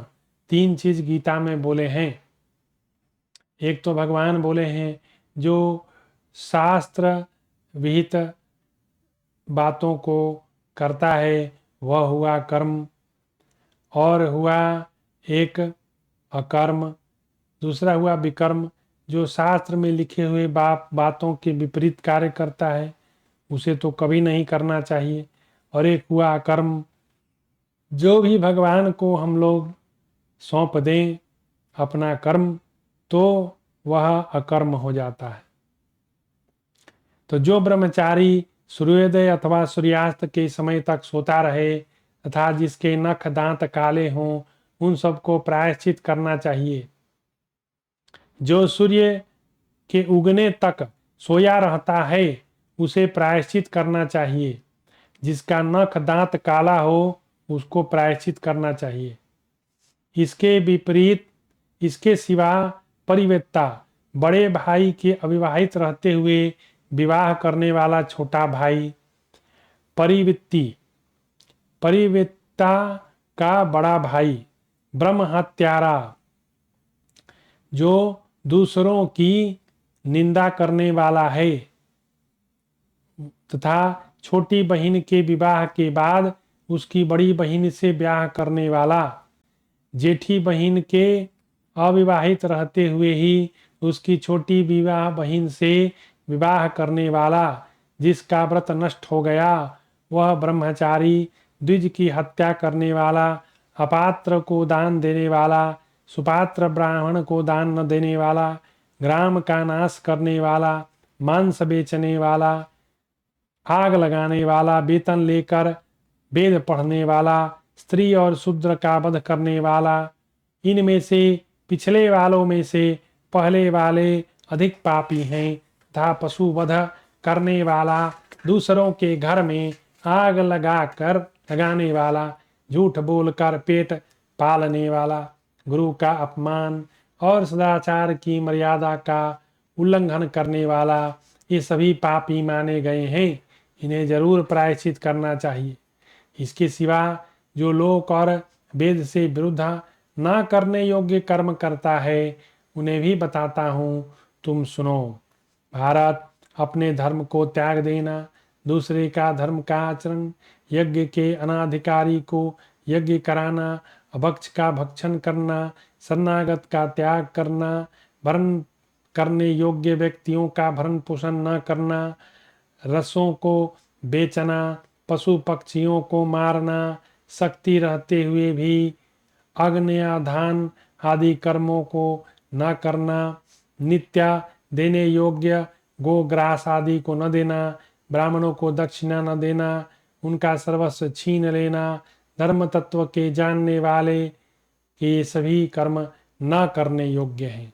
3 चीज गीता में बोले हैं। एक तो भगवान बोले हैं, जो शास्त्र विहित बातों को करता है वह हुआ कर्म, और हुआ एक अकर्म, दूसरा हुआ विकर्म, जो शास्त्र में लिखे हुए बातों के विपरीत कार्य करता है उसे तो कभी नहीं करना चाहिए, और एक हुआ अकर्म, जो भी भगवान को हम लोग सौंप दें अपना कर्म तो वह अकर्म हो जाता है। तो जो ब्रह्मचारी सूर्योदय अथवा सूर्यास्त के समय तक सोता रहे तथा जिसके नख दांत काले हों, उन सबको प्रायश्चित करना चाहिए। जो सूर्य के उगने तक सोया रहता है उसे प्रायश्चित करना चाहिए। जिसका नख दांत काला हो उसको प्रायश्चित करना चाहिए। इसके विपरीत, इसके सिवा परिवेत्ता, बड़े भाई के अविवाहित रहते हुए विवाह करने वाला छोटा भाई, परिवित्ती, परिवेत्ता का बड़ा भाई, ब्रह्म हत्यारा, जो दूसरों की निंदा करने वाला है, तथा छोटी बहन के विवाह के बाद उसकी बड़ी बहन से ब्याह करने वाला, जेठी बहन के अविवाहित रहते हुए ही उसकी छोटी विवाह बहन से विवाह करने वाला, जिसका व्रत नष्ट हो गया वह ब्रह्मचारी, द्विज की हत्या करने वाला, अपात्र को दान देने वाला, सुपात्र ब्राह्मण को दान न देने वाला, ग्राम का नाश करने वाला, मांस बेचने वाला, आग लगाने वाला, वेतन लेकर वेद पढ़ने वाला, स्त्री और शूद्र का वध करने वाला, इनमें से पिछले वालों में से पहले वाले अधिक पापी हैं, तथा पशु वध करने वाला, दूसरों के घर में आग लगाने वाला, झूठ बोलकर पेट पालने वाला, गुरु का अपमान और सदाचार की मर्यादा का उल्लंघन करने वाला, ये सभी पापी माने गए हैं। इन्हें जरूर प्रायश्चित करना चाहिए। इसके सिवा जो लोक और वेद से विरुद्ध ना करने योग्य कर्म करता है उन्हें भी बताता हूँ, तुम सुनो। भारत, अपने धर्म को त्याग देना, दूसरे का धर्म का आचरण, यज्ञ के अनाधिकारी को यज्ञ कराना, अभक्ष का भक्षण करना, शरणागत का त्याग करना, भरण करने योग्य व्यक्तियों का भरण पोषण न करना, रसों को बेचना, पशु पक्षियों को मारना, शक्ति रहते हुए भी अग्न्याधान आदि कर्मों को न करना, नित्य देने योग्य गोग्रास आदि को न देना, ब्राह्मणों को दक्षिणा न देना, उनका सर्वस्व छीन लेना, धर्म तत्व के जानने वाले के सभी कर्म न करने योग्य हैं।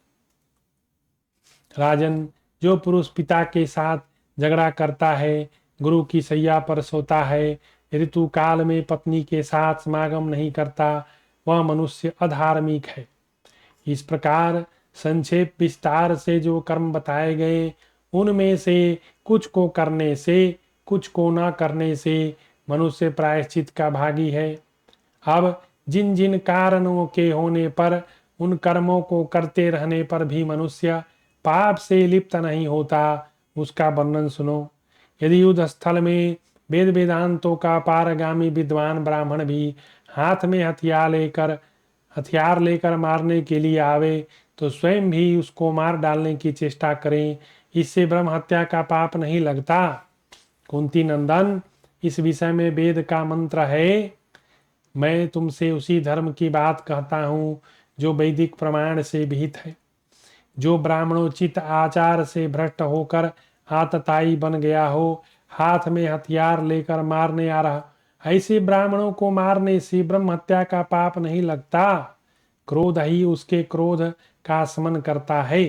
राजन, जो पुरुष पिता के साथ झगड़ा करता है, गुरु की सैया पर सोता है, ऋतु काल में पत्नी के साथ समागम नहीं करता, वह मनुष्य अधार्मिक है। इस प्रकार संक्षेप विस्तार से जो कर्म बताए गए उनमें से कुछ को करने से, कुछ को न करने से मनुष्य प्रायश्चित का भागी है। अब जिन जिन कारणों के होने पर उन कर्मों को करते रहने पर भी मनुष्य पाप से लिप्त नहीं होता, उसका वर्णन सुनो। यदि युद्ध स्थल में वेद वेदांतों का पारगामी विद्वान ब्राह्मण भी हाथ में हथियार लेकर मारने के लिए आवे तो स्वयं भी उसको मार डालने की चेष्टा करें, इससे ब्रह्म हत्या का पाप नहीं लगता। कुंती नंदन, इस विषय में वेद का मंत्र है। मैं तुमसे उसी धर्म की बात कहता हूँ जो वैदिक प्रमाण से विहित है। जो ब्राह्मणोचित आचार से भ्रष्ट होकर आतताई बन गया हो, हाथ में हथियार लेकर मारने आ रहा, ऐसे ब्राह्मणों को मारने से ब्रह्म हत्या का पाप नहीं लगता। क्रोध ही उसके क्रोध का शमन करता है।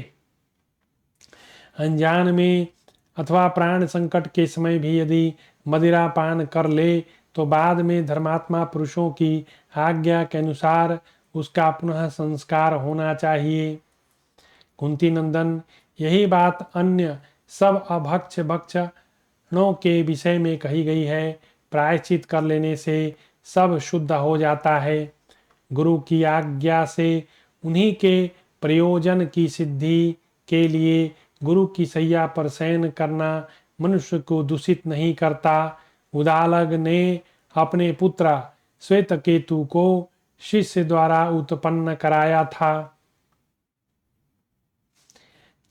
अनजान में अथवा प्राण संकट के समय भी यदि मदिरा पान कर ले तो बाद में धर्मात्मा पुरुषों की आज्ञा के अनुसार उसका पुनः संस्कार होना चाहिए। कुंती नंदन, यही बात अन्य सब अभक्ष भक्षणों के विषय में कही गई है। प्रायश्चित कर लेने से सब शुद्ध हो जाता है। गुरु की आज्ञा से उन्हीं के प्रयोजन की सिद्धि के लिए गुरु की सैया पर शयन करना मनुष्य को दूषित नहीं करता। उदालक ने अपने पुत्र श्वेतकेतु को शिष्य द्वारा उत्पन्न कराया था।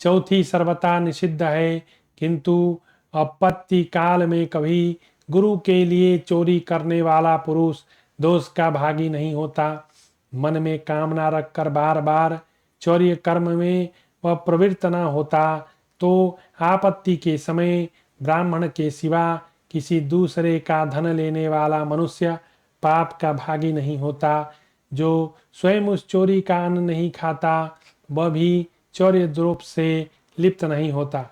चौथी सर्वथा निषिद्ध है, किंतु आपत्ति काल में कभी गुरु के लिए चोरी करने वाला पुरुष दोष का भागी नहीं होता। मन में कामना रखकर बार बार चौर्य कर्म में वह प्रवृत्त न होता तो आपत्ति के समय ब्राह्मण के सिवा किसी दूसरे का धन लेने वाला मनुष्य पाप का भागी नहीं होता। जो स्वयं उस चोरी का अन्न नहीं खाता वह भी चौर्य द्रोप से लिप्त नहीं होता।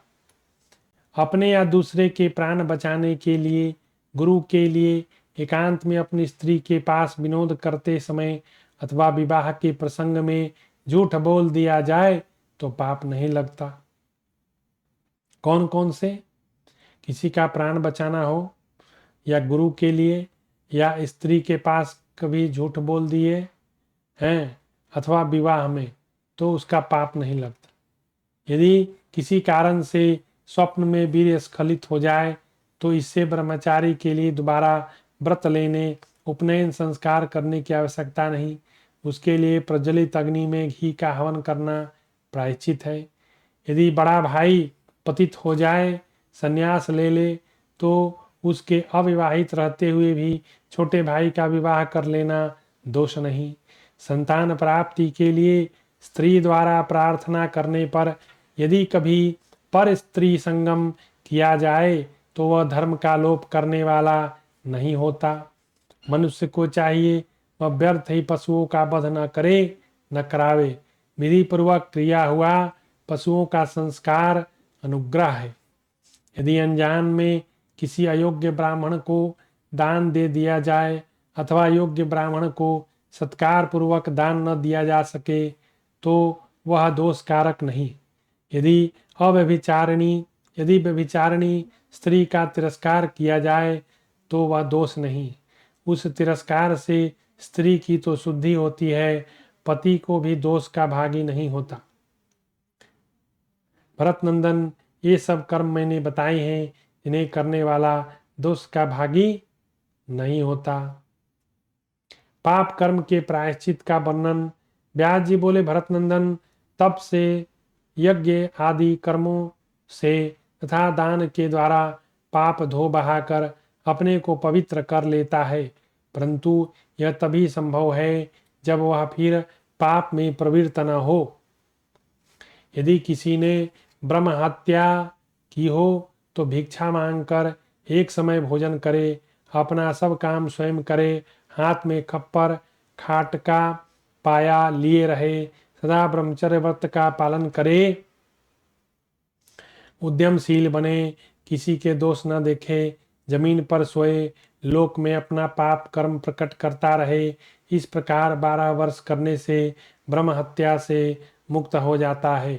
अपने या दूसरे के प्राण बचाने के लिए गुरु के लिए एकांत में अपनी स्त्री के पास विनोद करते समय अथवा विवाह के प्रसंग में झूठ बोल दिया जाए तो पाप नहीं लगता। कौन कौन से? किसी का प्राण बचाना हो या गुरु के लिए या स्त्री के पास कभी झूठ बोल दिए हैं अथवा विवाह में तो उसका पाप नहीं लगता। यदि किसी कारण से स्वप्न में वीर्य स्खलित हो जाए तो इससे ब्रह्मचारी के लिए दोबारा व्रत लेने उपनयन संस्कार करने की आवश्यकता नहीं। उसके लिए प्रज्वलित अग्नि में घी का हवन करना प्रायश्चित है। यदि बड़ा भाई पतित हो जाए, संन्यास ले ले, तो उसके अविवाहित रहते हुए भी छोटे भाई का विवाह कर लेना दोष नहीं। संतान प्राप्ति के लिए स्त्री द्वारा प्रार्थना करने पर यदि कभी पर स्त्री संगम किया जाए तो वह धर्म का लोप करने वाला नहीं होता। मनुष्य को चाहिए वह व्यर्थ ही पशुओं का वध न करे न करावे। विधि पूर्वक क्रिया हुआ पशुओं का संस्कार अनुग्रह है। यदि अनजान में किसी अयोग्य ब्राह्मण को दान दे दिया जाए अथवा योग्य ब्राह्मण को सत्कार पूर्वक दान न दिया जा सके तो वह दोष कारक नहीं। यदि व्यभिचारिणी स्त्री का तिरस्कार किया जाए तो वह दोष नहीं। उस तिरस्कार से स्त्री की तो शुद्धि होती है, पति को भी दोष का भागी नहीं होता। भरत नंदन, ये सब कर्म मैंने बताए हैं जिन्हें करने वाला दोष का भागी नहीं होता। पाप कर्म के प्रायश्चित का वर्णन। व्यास जी बोले, भरत नंदन, तप से, यज्ञ आदि कर्मों से तथा दान के द्वारा पाप धो बहाकर अपने को पवित्र कर लेता है, परंतु यह तभी संभव है जब वह फिर पाप में प्रवृत्त न हो। यदि किसी ने ब्रह्म हत्या की हो तो भिक्षा मांगकर एक समय भोजन करे, अपना सब काम स्वयं करे, हाथ में खप्पर खाटका पाया लिए रहे, सदा ब्रह्मचर्य व्रत का पालन करे, उद्यमशील बने, किसी के दोष न देखे, जमीन पर सोए, लोक में अपना पाप कर्म प्रकट करता रहे। इस प्रकार 12 वर्ष करने से ब्रह्म हत्या से मुक्त हो जाता है।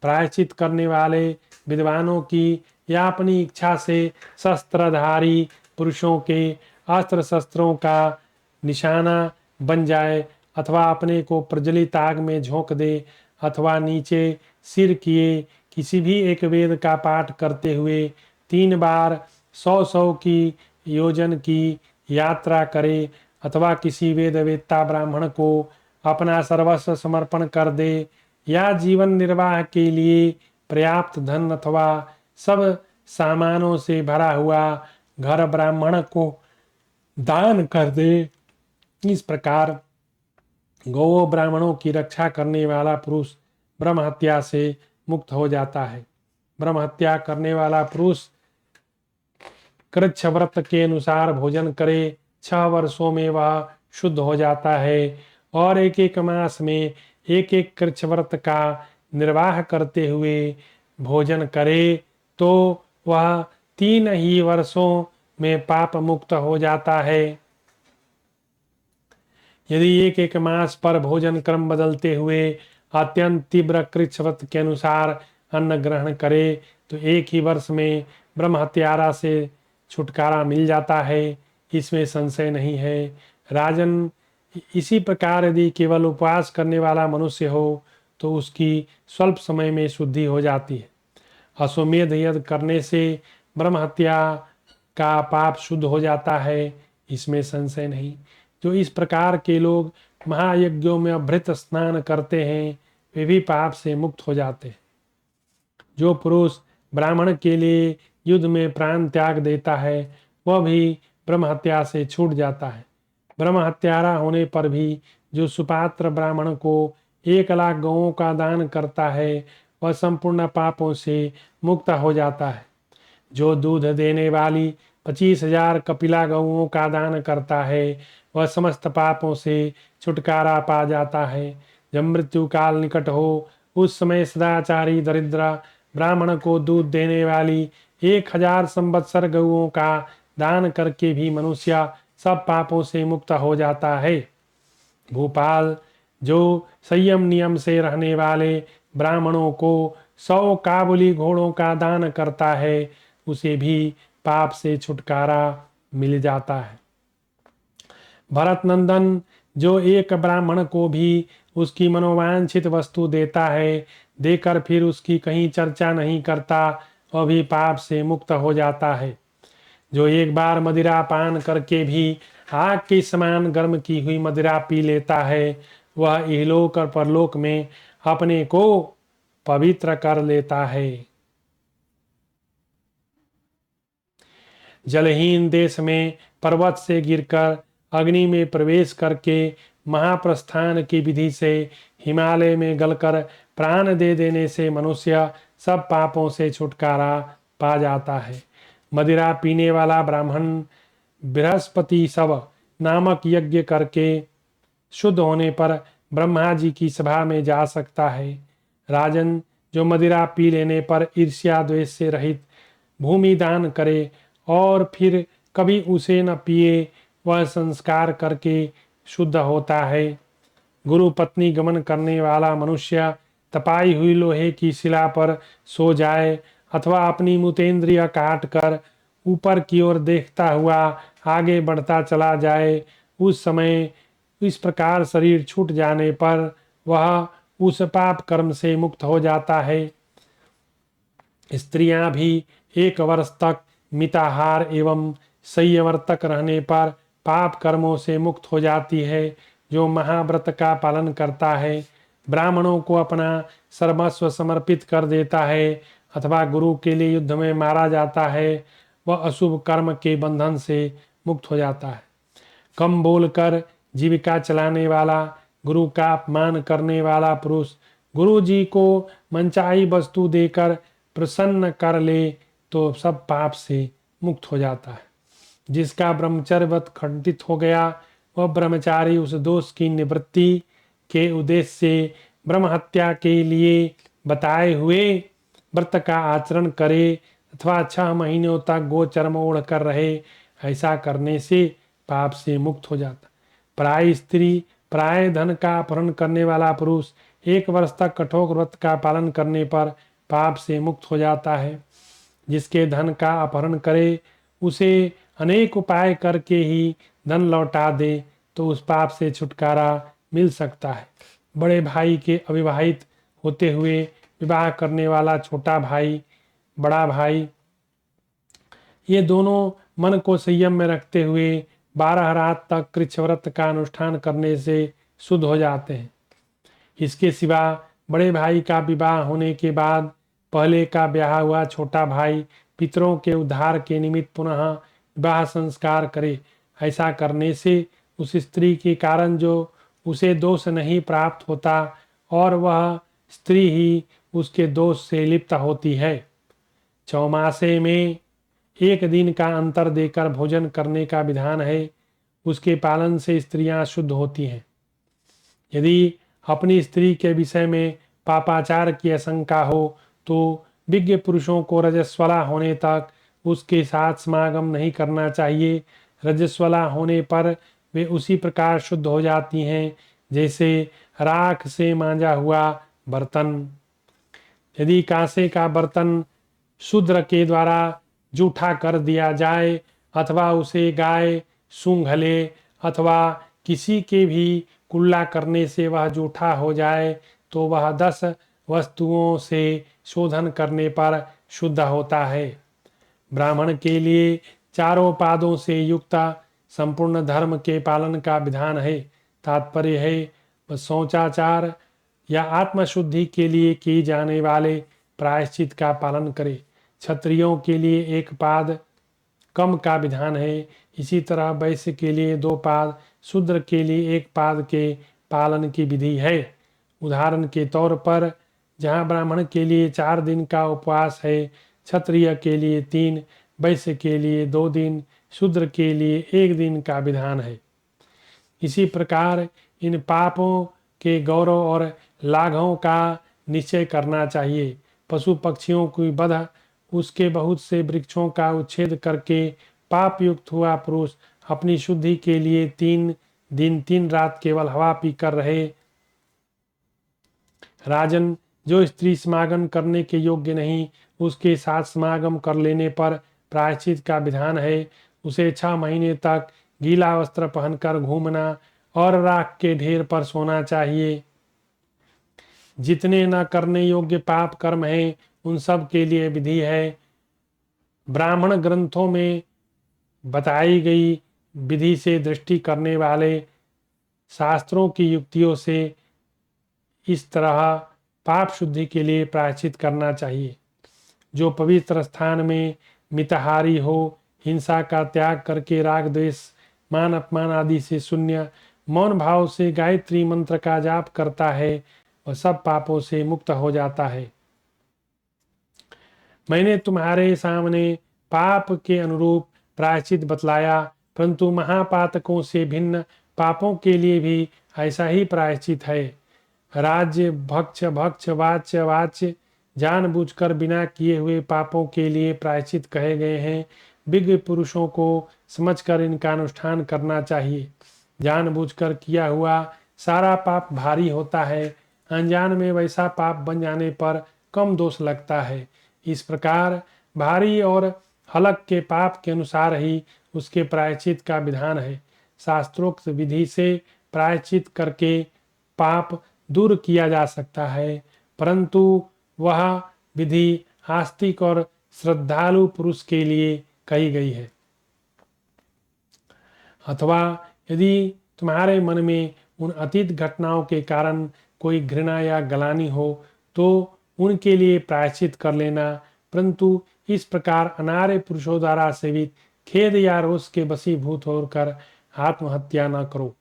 प्रायश्चित करने वाले विद्वानों की या अपनी इच्छा से शस्त्रधारी पुरुषों के अस्त्र शस्त्रों का निशाना बन जाए अथवा अपने को प्रज्वलित आग में झोंक दे अथवा नीचे सिर किए किसी भी एक वेद का पाठ करते हुए 3 बार 100 की योजन की यात्रा करे अथवा किसी वेदवेत्ता ब्राह्मण को अपना सर्वस्व समर्पण कर दे या जीवन निर्वाह के लिए पर्याप्त धन अथवा सब सामानों से भरा हुआ घर ब्राह्मण को दान कर दे। इस प्रकार गौ ब्राह्मणों की रक्षा करने वाला पुरुष ब्रह्म हत्या से मुक्त हो जाता है। ब्रह्म हत्या करने वाला पुरुष कृच्छ व्रत के अनुसार भोजन करे, 6 वर्षों में वह शुद्ध हो जाता है और एक एक मास में एक एक कृच्छ व्रत का निर्वाह करते हुए भोजन करे तो वह 3 ही वर्षों में पाप मुक्त हो जाता है। यदि एक एक मास पर भोजन क्रम बदलते हुए अत्यंत तीव्र कृच्छ व्रत के अनुसार अन्न ग्रहण करे तो एक ही वर्ष में ब्रह्म हत्यारा से छुटकारा मिल जाता है, इसमें संशय नहीं है। राजन, इसी प्रकार यदि केवल उपवास करने वाला मनुष्य हो तो उसकी स्वल्प समय में शुद्धि हो जाती है। अश्वमेध यज्ञ करने से ब्रह्म हत्या का पाप शुद्ध हो जाता है, इसमें संशय नहीं। जो इस प्रकार के लोग महायज्ञों में अभृत स्नान करते हैं वे भी पाप से मुक्त हो जाते हैं। जो पुरुष ब्राह्मण के लिए युद्ध में प्राण त्याग देता है वह भी ब्रह्म हत्या से छूट जाता है। ब्रह्म हत्यारा होने पर भी जो सुपात्र ब्राह्मण को 1,00,000 गौओं का दान करता है वह संपूर्ण पापों से मुक्त हो जाता है। जो दूध देने वाली 25,000 कपिला गौओं का दान करता है वह समस्त पापों से छुटकारा पा जाता है। जब मृत्यु काल निकट हो उस समय सदाचारी दरिद्र ब्राह्मण को दूध देने वाली 1,000 संवत्सर गौओं का दान करके भी मनुष्य सब पापों से मुक्त हो जाता है। भूपाल, जो संयम नियम से रहने वाले ब्राह्मणों को 100 काबुली घोड़ों का दान करता है उसे भी पाप से छुटकारा मिल जाता है। भरत नंदन, जो एक ब्राह्मण को भी उसकी मनोवांछित वस्तु देता है देकर फिर उसकी कहीं चर्चा नहीं करता वह भी पाप से मुक्त हो जाता है। जो एक बार मदिरा पान करके भी आग के समान गर्म की हुई मदिरा पी लेता है वह इहलोक और परलोक में अपने को पवित्र कर लेता है। जलहीन देश में पर्वत से गिरकर अग्नि में प्रवेश करके महाप्रस्थान की विधि से हिमालय में गलकर प्राण दे देने से मनुष्य सब पापों से छुटकारा पा जाता है। मदिरा पीने वाला ब्राह्मण बृहस्पति शव नामक यज्ञ करके शुद्ध होने पर ब्रह्मा जी की सभा में जा सकता है। राजन, जो मदिरा पी लेने पर ईर्ष्या द्वेष से रहित भूमि दान करे और फिर कभी उसे न पिए वह संस्कार करके शुद्ध होता है। गुरु पत्नी गमन करने वाला मनुष्य तपाई हुई लोहे की शिला पर सो जाए अथवा अपनी मुतेंद्रिय काट कर ऊपर की ओर देखता हुआ आगे बढ़ता चला जाए उस समय इस प्रकार शरीर छूट जाने पर वह उस पाप कर्म से मुक्त हो जाता है। स्त्रियां भी 1 वर्ष तक मिताहार एवं संयमवर्तक रहने पर पाप कर्मों से मुक्त हो जाती है। जो महाव्रत का पालन करता है, ब्राह्मणों को अपना सर्वस्व समर्पित कर देता है अथवा गुरु के लिए युद्ध में मारा जाता है वह अशुभ कर्म के बंधन से मुक्त हो जाता है। कम बोलकर जीविका चलाने वाला, गुरु का अपमान करने वाला पुरुष गुरु जी को मनचाही वस्तु देकर प्रसन्न कर ले तो सब पाप से मुक्त हो जाता है। जिसका ब्रह्मचर्य व्रत खंडित हो गया वह ब्रह्मचारी उस दोष की निवृत्ति के उद्देश्य से ब्रह्म हत्या के लिए बताए हुए व्रत का आचरण करे अथवा 6 महीनों तक गोचर्म ओढ़ कर रहे। ऐसा करने से पाप से मुक्त हो जाता। पराई स्त्री, पराय धन का अपहरण करने वाला पुरुष 1 वर्ष तक कठोर व्रत का पालन करने पर पाप से मुक्त हो जाता है। जिसके धन का अपहरण करे उसे अनेक उपाय करके ही धन लौटा दे तो उस पाप से छुटकारा मिल सकता है। बड़े भाई के अविवाहित होते हुए विवाह करने वाला छोटा भाई, बड़ा भाई, ये दोनों मन को संयम में रखते हुए 12 रात तक कृच्छ व्रत का अनुष्ठान करने से शुद्ध हो जाते हैं। इसके सिवा बड़े भाई का विवाह होने के बाद पहले का ब्याह हुआ छोटा भाई पितरों के उद्धार के निमित्त पुनः विवाह संस्कार करे। ऐसा करने से उस स्त्री के कारण जो उसे दोष नहीं प्राप्त होता और वह स्त्री ही उसके दोष से लिप्त होती है। चौमासे में 1 दिन का अंतर देकर भोजन करने का विधान है। उसके पालन से स्त्रियां शुद्ध होती हैं। यदि अपनी स्त्री के विषय में पापाचार की आशंका हो तो विज्ञ पुरुषों को रजस्वला होने तक उसके साथ समागम नहीं करना चाहिए। रजस्वला होने पर वे उसी प्रकार शुद्ध हो जाती हैं जैसे राख से मांजा हुआ बर्तन। यदि कांसे का बर्तन शूद्र के द्वारा जूठा कर दिया जाए अथवा उसे गाय सूंघ ले अथवा किसी के भी कुल्ला करने से वह जूठा हो जाए तो वह 10 वस्तुओं से शोधन करने पर शुद्ध होता है। ब्राह्मण के लिए चारों पादों से युक्त संपूर्ण धर्म के पालन का विधान है। तात्पर्य है वह शौचाचार या आत्मशुद्धि के लिए किए जाने वाले प्रायश्चित का पालन करे। क्षत्रियों के लिए एक पाद कम का विधान है। इसी तरह वैश्य के लिए 2 पाद, शूद्र के लिए 1 पाद के पालन की विधि है। उदाहरण के तौर पर जहाँ ब्राह्मण के लिए 4 दिन का उपवास है, क्षत्रिय के लिए 3, वैश्य के लिए 2 दिन, शूद्र के लिए 1 दिन का विधान है। इसी प्रकार इन पापों के गौरव और लाघवों का निश्चय करना चाहिए। पशु पक्षियों की वध, उसके बहुत से वृक्षों का उच्छेद करके पाप युक्त हुआ पुरुष अपनी शुद्धि के लिए 3 दिन 3 रात केवल हवा पीकर रहे। राजन, जो स्त्री समागम करने के योग्य नहीं, उसके साथ समागम कर लेने पर प्रायश्चित का विधान है। उसे 6 महीने तक गीला वस्त्र पहनकर घूमना और राख के ढेर पर सोना चाहिए। जितने न करने योग्य पाप कर्म हैं उन सब के लिए विधि है। ब्राह्मण ग्रंथों में बताई गई विधि से दृष्टि करने वाले शास्त्रों की युक्तियों से इस तरह पाप शुद्धि के लिए प्रायश्चित करना चाहिए। जो पवित्र स्थान में मिताहारी हो, हिंसा का त्याग करके राग द्वेष मान अपमान आदि से शून्य मौन भाव से गायत्री मंत्र का जाप करता है वह सब पापों से मुक्त हो जाता है। मैंने तुम्हारे सामने पाप के अनुरूप प्रायश्चित बतलाया, परंतु महापातकों से भिन्न पापों के लिए भी ऐसा ही प्रायश्चित है। राज्य, भक्ष, भक्ष, वाच्य, वाच्य जानबूझकर बिना किए हुए पापों के लिए प्रायश्चित कहे गए हैं। विज्ञ पुरुषों को समझकर इनका अनुष्ठान करना चाहिए। जानबूझकर किया हुआ सारा पाप भारी होता है, अनजान में वैसा पाप बन जाने पर कम दोष लगता है। इस प्रकार भारी और हलक के पाप के अनुसार ही उसके प्रायश्चित का विधान है। शास्त्रोक्त विधि से प्रायश्चित करके पाप दूर किया जा सकता है, परंतु वह विधि आस्तिक और श्रद्धालु पुरुष के लिए कही गई है। अथवा यदि तुम्हारे मन में उन अतीत घटनाओं के कारण कोई घृणा या गलानी हो तो उनके लिए प्रायश्चित कर लेना, परंतु इस प्रकार अनार्य पुरुषों द्वारा सेवित खेद या रोष के वशीभूत होकर आत्महत्या न करो।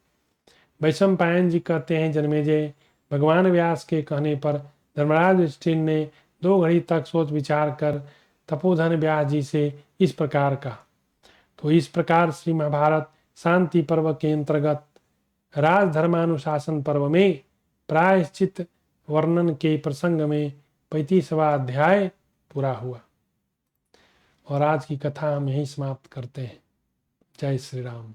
वैशंपायन जी कहते हैं, जन्मेजय, भगवान व्यास के कहने पर धर्मराज युधिष्ठिर ने 2 घड़ी तक सोच विचार कर तपोधन व्यास जी से इस प्रकार कहा। तो इस प्रकार श्री महाभारत शांति पर्व के अंतर्गत राजधर्मानुशासन पर्व में प्रायश्चित वर्णन के प्रसंग में 35वां अध्याय पूरा हुआ। और आज की कथा हम यहीं समाप्त करते हैं। जय श्री राम।